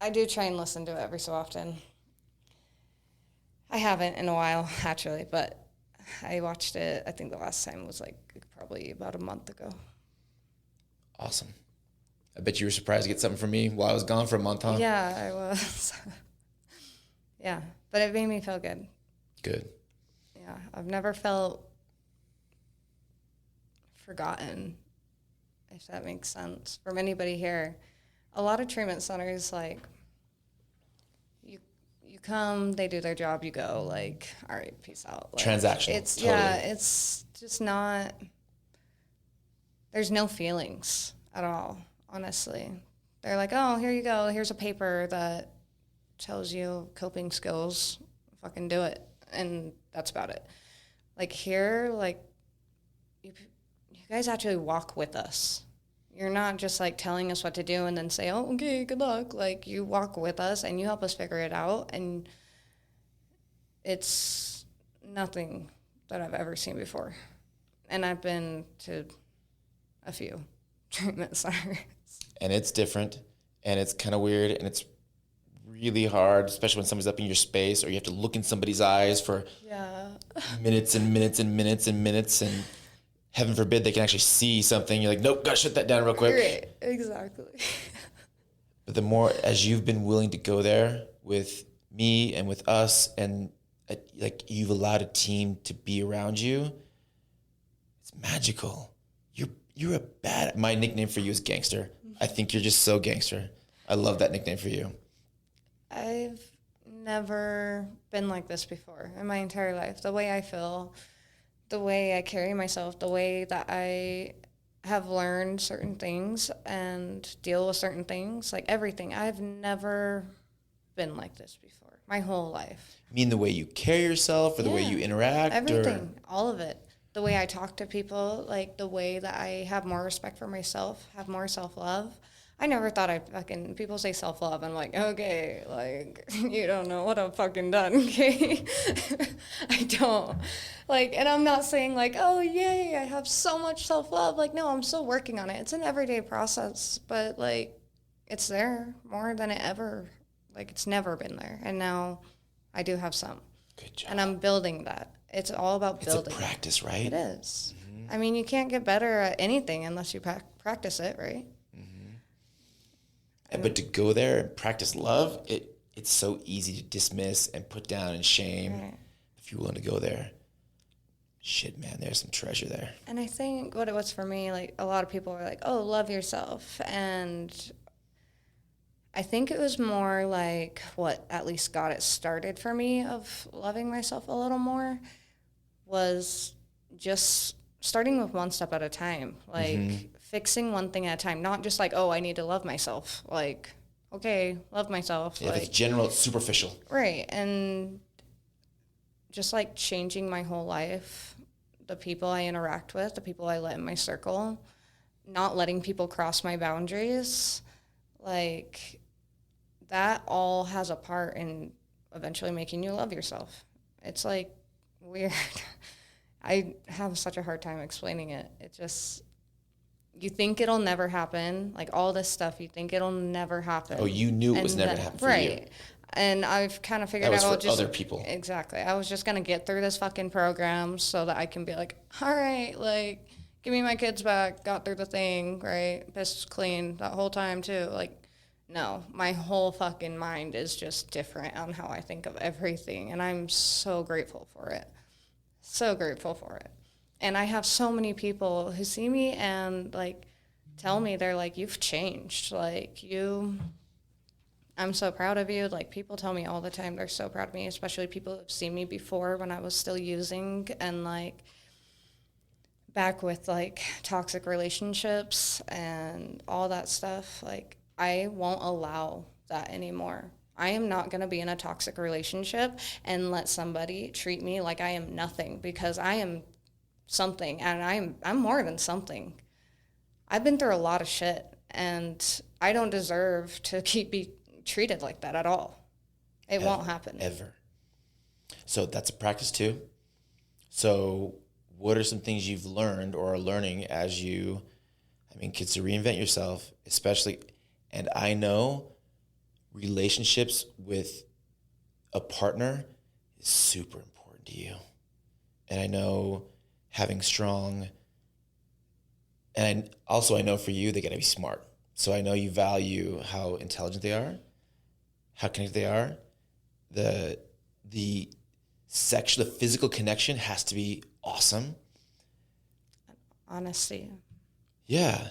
I do try and listen to it every so often. I haven't in a while, actually, but I watched it, I think the last time was like probably about a month ago. Awesome. I bet you were surprised to get something from me while I was gone for a month, huh? Yeah, I was. Yeah, but it made me feel good. Good. Yeah, I've never felt forgotten, if that makes sense, from anybody here. A lot of treatment centers, like, you come, they do their job, you go, like, all right, peace out. Like, Transactional. It's totally. Yeah, it's just not. There's no feelings at all, honestly. They're like, oh, here you go. Here's a paper that tells you coping skills. Fucking do it, and that's about it. Like here, like you guys actually walk with us. You're not just like telling us what to do and then say, oh, okay, good luck. Like you walk with us and you help us figure it out. And it's nothing that I've ever seen before. And I've been to a few treatment centers. And it's different, and it's kind of weird, and it's really hard, especially when somebody's up in your space or you have to look in somebody's eyes for minutes and minutes and minutes and minutes, and heaven forbid they can actually see something. You're like, nope, gotta shut that down real quick. Right, exactly. But the more as you've been willing to go there with me and with us, and like you've allowed a team to be around you, it's magical. You're a bad. My nickname for you is Gangster. I think you're just so gangster. I love that nickname for you. I've never been like this before in my entire life. The way I feel, the way I carry myself, the way that I have learned certain things and deal with certain things, like everything. I've never been like this before, my whole life. You mean the way you carry yourself or the way you interact? Everything, all of it. The way I talk to people, like the way that I have more respect for myself, have more self-love. I never thought people say self-love. I'm like, okay, like, you don't know what I've fucking done, okay? I don't. Like, and I'm not saying like, oh, yay, I have so much self-love. Like, no, I'm still working on it. It's an everyday process, but like, it's there more than it's never been there. And now I do have some. Good job. And I'm building that. It's all about building. It's a practice, right? It is. Mm-hmm. I mean, you can't get better at anything unless you practice it, right? But to go there and practice love, it's so easy to dismiss and put down in shame if you're willing to go there. Shit, man, there's some treasure there. And I think what it was for me, like a lot of people were like, oh, love yourself. And I think it was more like what at least got it started for me of loving myself a little more was just starting with one step at a time, like fixing one thing at a time, not just like, oh, I need to love myself. Like, okay, love myself. Yeah, like, if it's general, it's superficial. Right. And just like changing my whole life, the people I interact with, the people I let in my circle, not letting people cross my boundaries, like that all has a part in eventually making you love yourself. It's like weird. I have such a hard time explaining it. It just, you think it'll never happen, like all this stuff, you think it'll never happen. Oh, you knew it was never then, going to happen for right. you. And I've kind of figured That was out for just other people. Exactly. I was just gonna get through this fucking program so that I can be like, all right, like, give me my kids back. Got through the thing, right? Pissed clean that whole time too. Like, no, my whole fucking mind is just different on how I think of everything, and I'm so grateful for it. So grateful for it. And I have so many people who see me and like tell me, they're like, you've changed, like I'm so proud of you. Like, people tell me all the time they're so proud of me, especially people who have seen me before when I was still using and, like, back with, like, toxic relationships and all that stuff. Like, I won't allow that anymore. I am not going to be in a toxic relationship and let somebody treat me like I am nothing, because I am something, and I'm more than something. I've been through a lot of shit, and I don't deserve to be treated like that at all. It won't happen. Ever. So that's a practice too. So what are some things you've learned or are learning as you, kids, to reinvent yourself, especially, and I know relationships with a partner is super important to you. And I know having strong, and I know for you, they gotta be smart. So I know you value how intelligent they are, how connected they are. The sexual, the physical connection has to be awesome. Honesty. Yeah.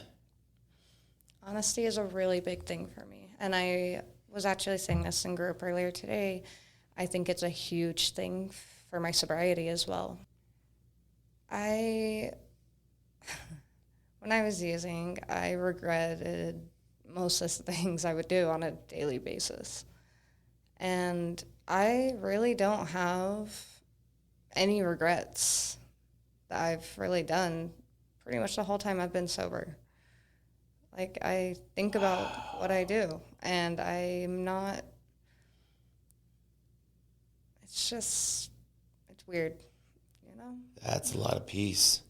Honesty is a really big thing for me. And I was actually saying this in group earlier today. I think it's a huge thing for my sobriety as well. When I was using, I regretted most of the things I would do on a daily basis. And I really don't have any regrets that I've really done pretty much the whole time I've been sober. Like, I think about what I do, and I'm not, it's weird, you know? That's a lot of peace.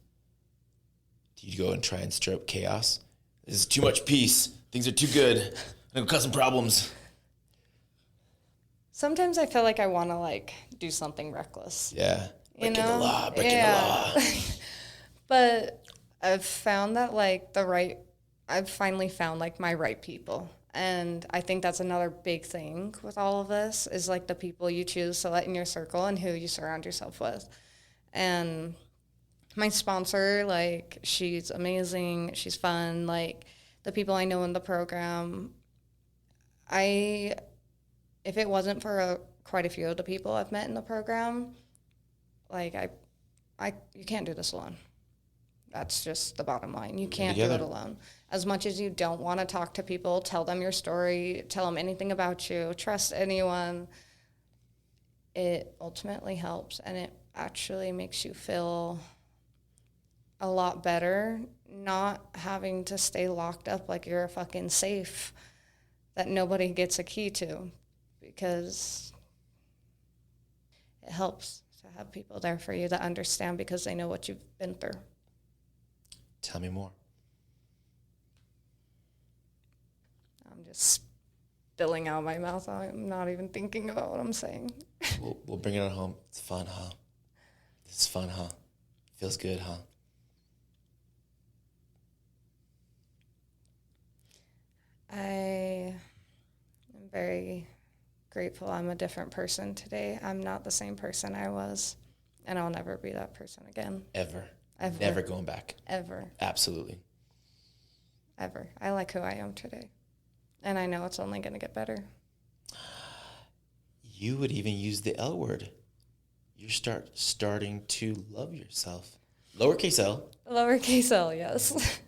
Do you go and try and stir up chaos? This is too much peace. Things are too good. I'm gonna cause some problems. Sometimes I feel like I want to, like, do something reckless. Yeah. Breaking the law, breaking the law. But I've found that, like, I've finally found, like, my right people. And I think that's another big thing with all of this is, like, the people you choose to let in your circle and who you surround yourself with. And my sponsor, like, she's amazing. She's fun. Like, the people I know in the program, if it wasn't for quite a few of the people I've met in the program, like, you can't do this alone. That's just the bottom line. You can't do it alone. As much as you don't want to talk to people, tell them your story, tell them anything about you, trust anyone, it ultimately helps, and it actually makes you feel a lot better not having to stay locked up like you're a fucking safe that nobody gets a key to, because it helps to have people there for you that understand because they know what you've been through. Tell me more. I'm just spilling out my mouth. I'm not even thinking about what I'm saying. We'll bring it on home. It's fun, huh? It's fun, huh? Feels good, huh? I am very grateful I'm a different person today. I'm not the same person I was And I'll never be that person again. Ever. Ever. Never going back. Ever. Absolutely. Ever. I like who I am today. And I know it's only going to get better. You would even use the L word. You're starting to love yourself. Lowercase L. Lowercase L, yes.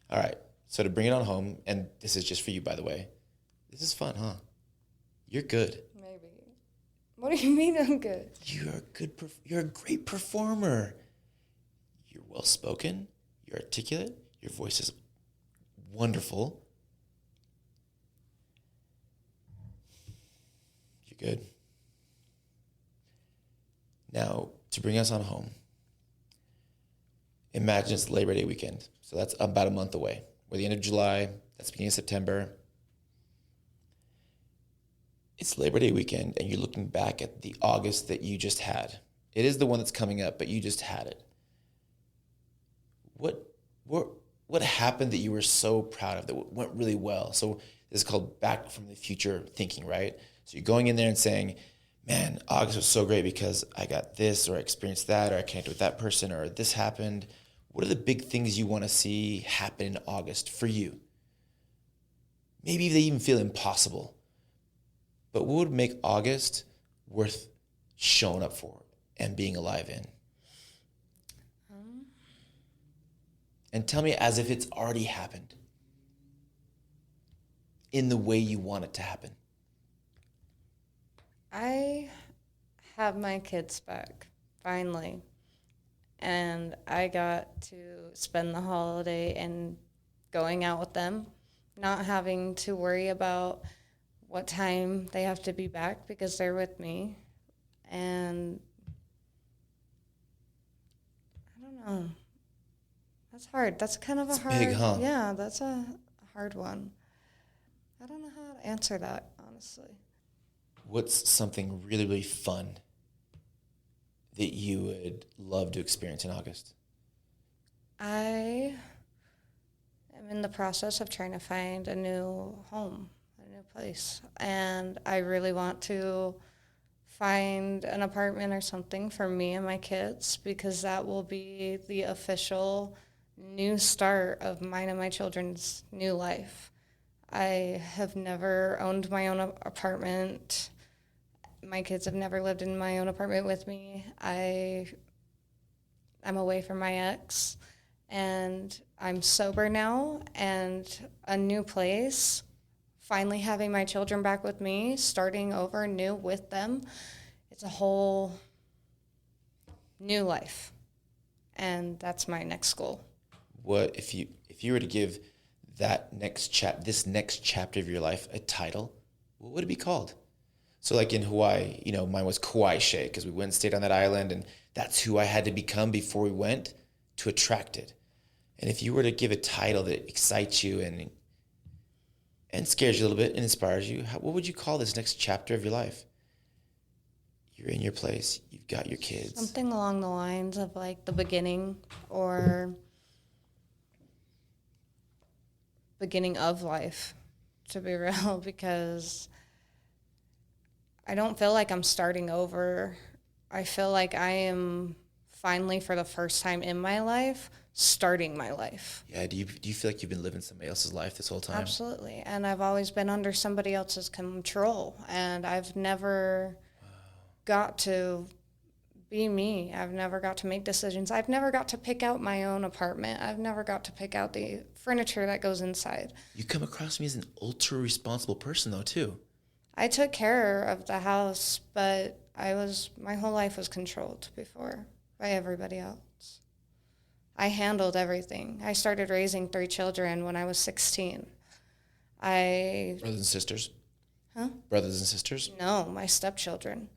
All right. So to bring it on home, and this is just for you, by the way. This is fun, huh? You're good. Maybe. What do you mean I'm good? You're a great performer. You're well spoken. You're articulate. Your voice is wonderful. You're good. Now, to bring us on home, imagine it's Labor Day weekend. So that's about a month away. We're the end of July. That's the beginning of September. It's Labor Day weekend, and you're looking back at the August that you just had. It is the one that's coming up, but you just had it. What happened that you were so proud of that went really well? So this is called back from the future thinking, right? So you're going in there and saying, man, August was so great because I got this, or I experienced that, or I connected with that person, or this happened. What are the big things you want to see happen in August for you? Maybe they even feel impossible. But what would make August worth showing up for and being alive in? And tell me as if it's already happened in the way you want it to happen. I have my kids back, finally. And I got to spend the holiday and going out with them, not having to worry about what time they have to be back because they're with me. And I don't know. That's hard. That's kind of a hard. Big, huh? Yeah, that's a hard one. I don't know how to answer that, honestly. What's something really, really fun that you would love to experience in August? I am in the process of trying to find a new home, a new place. And I really want to find an apartment or something for me and my kids because that will be the official new start of mine and my children's new life. I have never owned my own apartment. My kids have never lived in my own apartment with me. I'm away from my ex, and I'm sober now, and a new place, finally having my children back with me, starting over new with them. It's a whole new life, and that's my next goal. What if you were to give this next chapter of your life a title? What would it be called? So like in Hawaii, mine was Kauai Shay because we went and stayed on that island, and that's who I had to become before we went to attract it. And if you were to give a title that excites you and scares you a little bit and inspires you, what would you call this next chapter of your life? You're in your place. You've got your kids. Something along the lines of like the beginning or beginning of life, to be real, because I don't feel like I'm starting over. I feel like I am finally, for the first time in my life, starting my life. Yeah, do you feel like you've been living somebody else's life this whole time? Absolutely. And I've always been under somebody else's control, and I've never got to be me. I've never got to make decisions. I've never got to pick out my own apartment. I've never got to pick out the furniture that goes inside. You come across me as an ultra responsible person though too. I took care of the house, but my whole life was controlled before by everybody else. I handled everything. I started raising 3 children when I was 16. Brothers and sisters? Huh? Brothers and sisters? No, my stepchildren.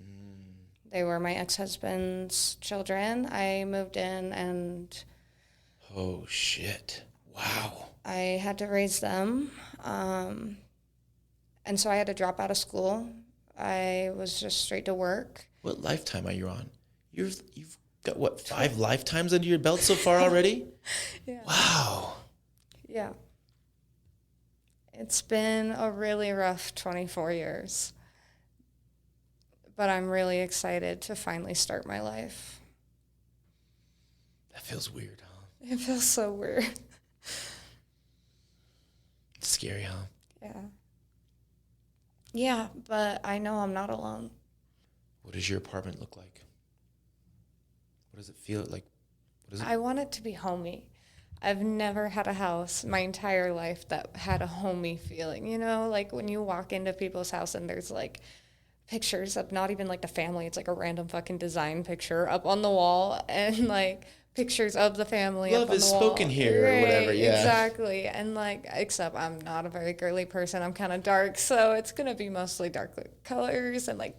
They were my ex-husband's children. I moved in and... Oh, shit. Wow. I had to raise them. And so I had to drop out of school. I was just straight to work. What lifetime are you on? You've got, what, 5 lifetimes under your belt so far already? Yeah. Wow. Yeah. It's been a really rough 24 years. but I'm really excited to finally start my life. That feels weird, huh? It feels so weird. It's scary, huh? Yeah. Yeah, but I know I'm not alone. What does your apartment look like? What does it feel like? What is it? I want it to be homey. I've never had a house my entire life that had a homey feeling, you know? Like when you walk into people's house and there's like pictures of not even like the family, it's like a random fucking design picture up on the wall and like pictures of the family Love up on is the wall. spoken here or whatever, yeah. Exactly. And like, except I'm not a very girly person. I'm kind of dark, so it's going to be mostly dark colors and like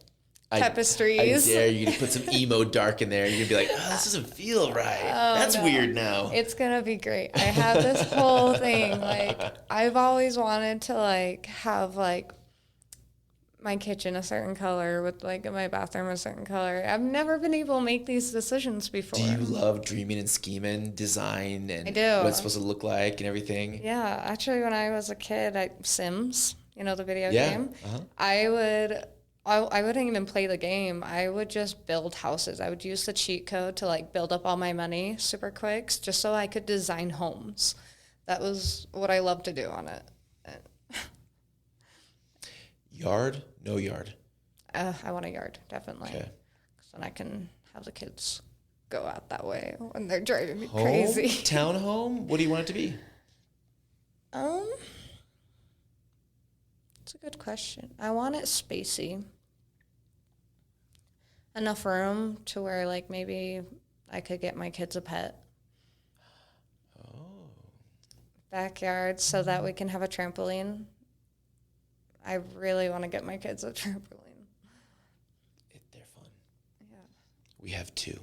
tapestries. I dare you to put some emo dark in there. You're going to be like, oh, this doesn't feel right. That's no. weird now. It's going to be great. I have this whole thing. Like, I've always wanted to, like, have, like, my kitchen a certain color with, like, my bathroom a certain color. I've never been able to make these decisions before. Do you love dreaming and scheming, design, and I do. what it's supposed to look like and everything? Yeah. Actually, when I was a kid, Sims, you know, the video game, Uh-huh. I wouldn't even play the game. I would just build houses. I would use the cheat code to like build up all my money super quick just so I could design homes. That was what I loved to do on it. Yard? No yard. I want a yard, definitely. Okay. 'Cause then I can have the kids go out that way when they're driving me Home? crazy. Townhome? What do you want it to be? It's a good question. I want it spacey. Enough room to where, like, maybe I could get my kids a pet. Oh. Backyard so that we can have a trampoline. I really want to get my kids a trampoline. They're fun. Yeah. We have 2.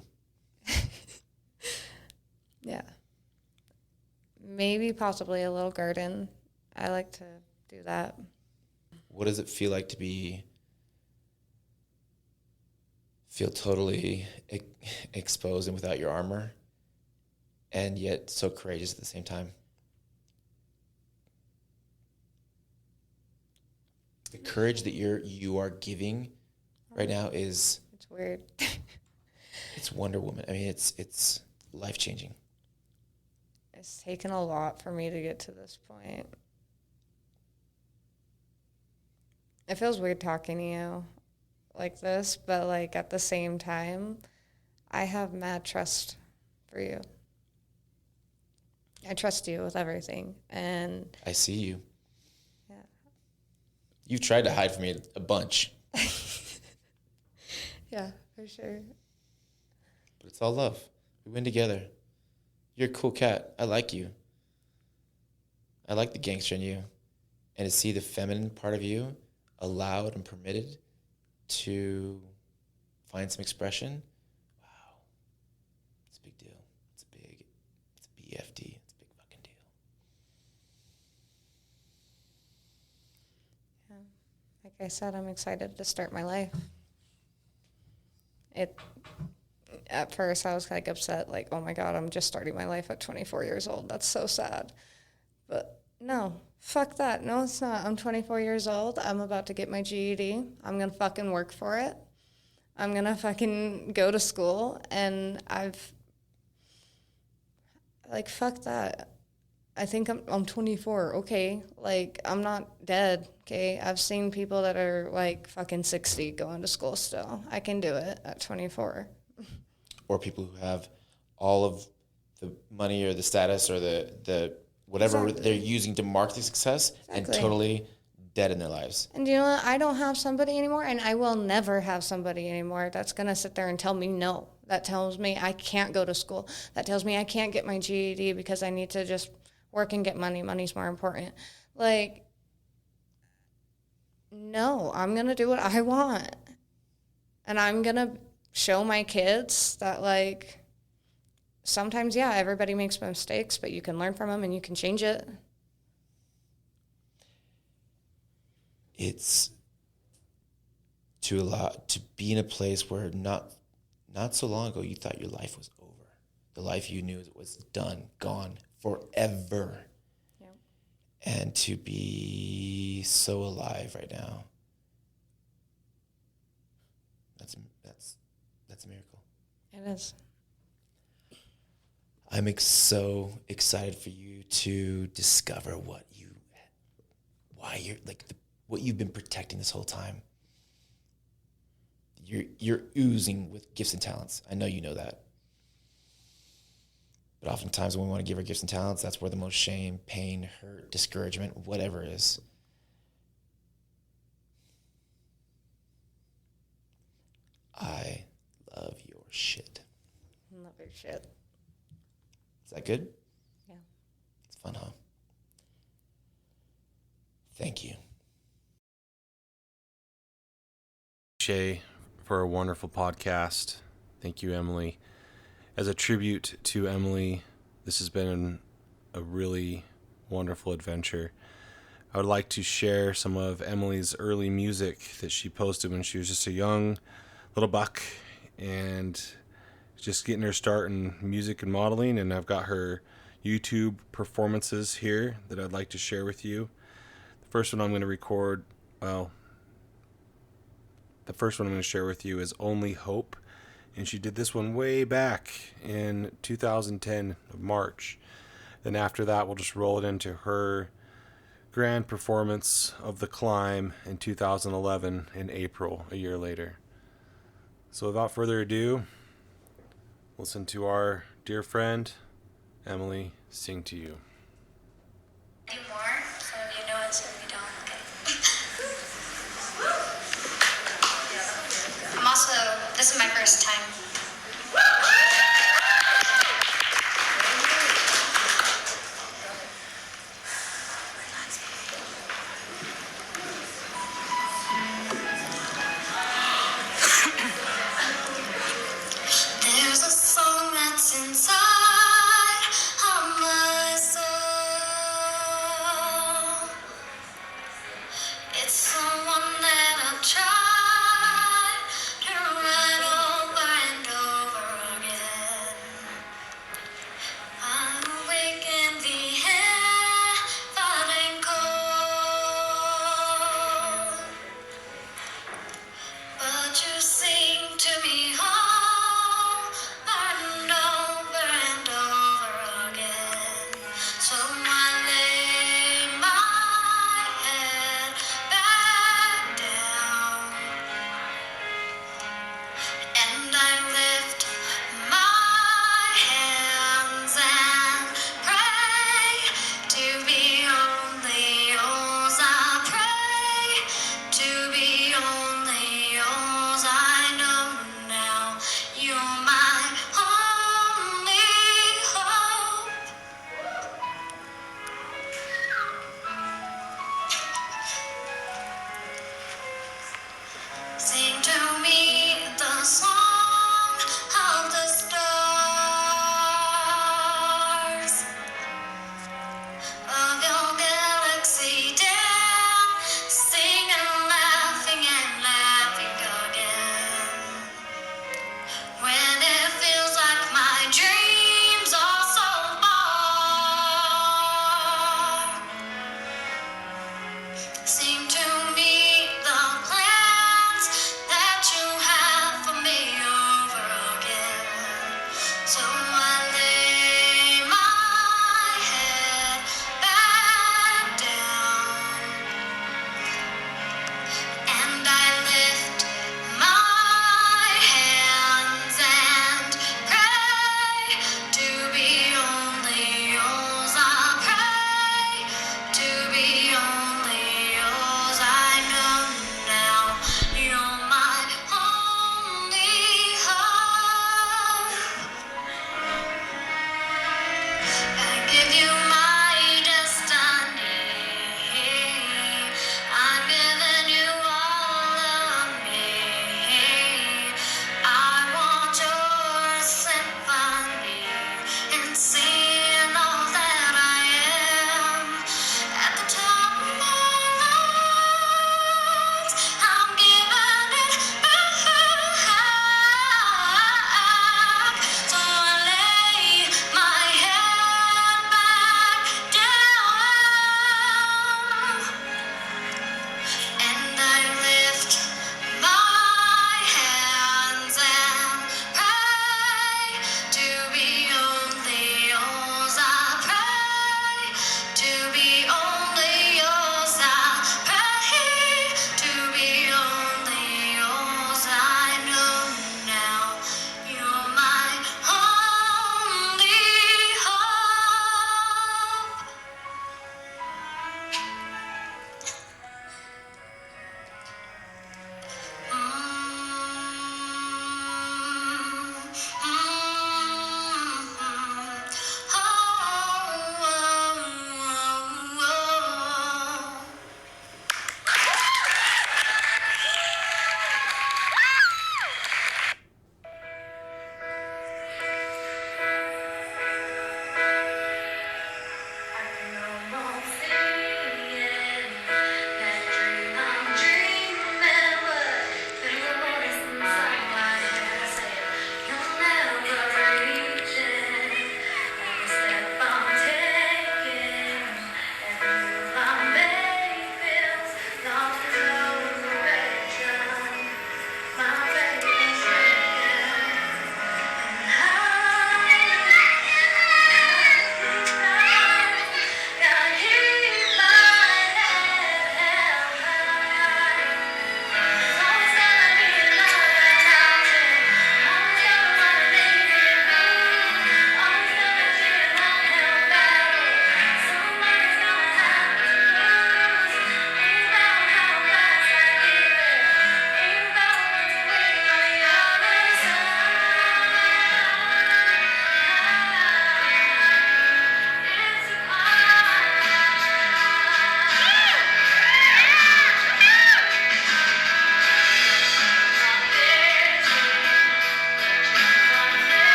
Yeah. Maybe possibly a little garden. I like to do that. What does it feel like to feel totally exposed and without your armor, and yet so courageous at the same time? The courage that you are giving right now is It's weird. it's Wonder Woman. I mean, it's life-changing. It's taken a lot for me to get to this point. It feels weird talking to you like this, but like at the same time, I have mad trust for you. I trust you with everything, and I see you. yeah. You've tried to hide from me a bunch, Yeah, for sure. but it's all love. We win together. You're a cool cat. I like you. I like the gangster in you. And to see the feminine part of you allowed and permitted to find some expression, wow. It's a big deal. It's a BFD. It's a big fucking deal. Yeah. Like I said, I'm excited to start my life. At first, I was like upset, like, oh my God, I'm just starting my life at 24 years old. That's so sad. But no, fuck that. No, it's not. I'm 24 years old. I'm about to get my GED. I'm going to fucking work for it. I'm going to fucking go to school. And fuck that. I think I'm 24. Okay. Like, I'm not dead. Okay. I've seen people that are like fucking 60 going to school still. I can do it at 24. Or people who have all of the money or the status or the whatever Exactly. they're using to mark the success and Exactly. totally dead in their lives. And you know what? I don't have somebody anymore, and I will never have somebody anymore that's going to sit there and tell me no. That tells me I can't go to school. That tells me I can't get my GED because I need to just work and get money. Money's more important. Like, no, I'm going to do what I want. And I'm going to show my kids that, like, sometimes, yeah, everybody makes mistakes, but you can learn from them and you can change it. It's to be in a place where not so long ago you thought your life was over. The life you knew was done, gone, forever. Yep. And to be so alive right now. That's a miracle. It is. I'm so excited for you to discover what you've been protecting this whole time. You're oozing with gifts and talents. I know you know that. But oftentimes when we want to give our gifts and talents, that's where the most shame, pain, hurt, discouragement, whatever is. I love your shit. Love your shit. Is that good? Yeah. It's fun, huh? Thank you. Shay, for a wonderful podcast. Thank you, Emily. As a tribute to Emily, this has been a really wonderful adventure. I would like to share some of Emily's early music that she posted when she was just a young little buck and just getting her start in music and modeling. And I've got her YouTube performances here that I'd like to share with you. The first one I'm going to share with you is Only Hope. And she did this one way back in 2010 of March. Then after that, we'll just roll it into her grand performance of The Climb in 2011 in April, a year later. So without further ado, listen to our dear friend, Emily, sing to you. Do more, so you know it, so you don't, okay? This is my first time. There's a song that's inside of my soul. It's someone that I've tried to write over and over again. I'm awake in the air, fighting cold. But you sing to me over and over and over again. So I lay my head back down and I lift my hands and pray to be only yours. I pray to be only yours. I know now you're my only hope. Sing to me the song of the stars of your galaxy dancing and laughing again. When it feels like my dreams are so far, sing to me the plans that you have for me over again. So I lay my head back down and I lift my hands and pray to be only yours. I pray to be only yours. I know now you're my only hope. I give you my destiny. I've given you all of me. I want your symphony and sing all that I am. At the top of my lungs, I'm giving it back. So I lay my head back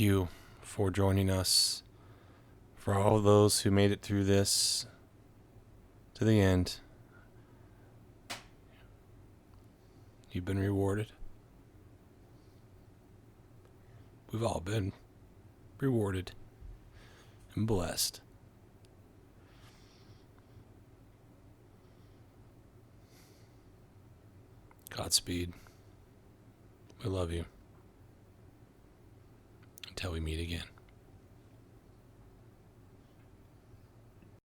you for joining us. For all of those who made it through this to the end, you've been rewarded. We've all been rewarded and blessed. Godspeed. We love you. Until we meet again.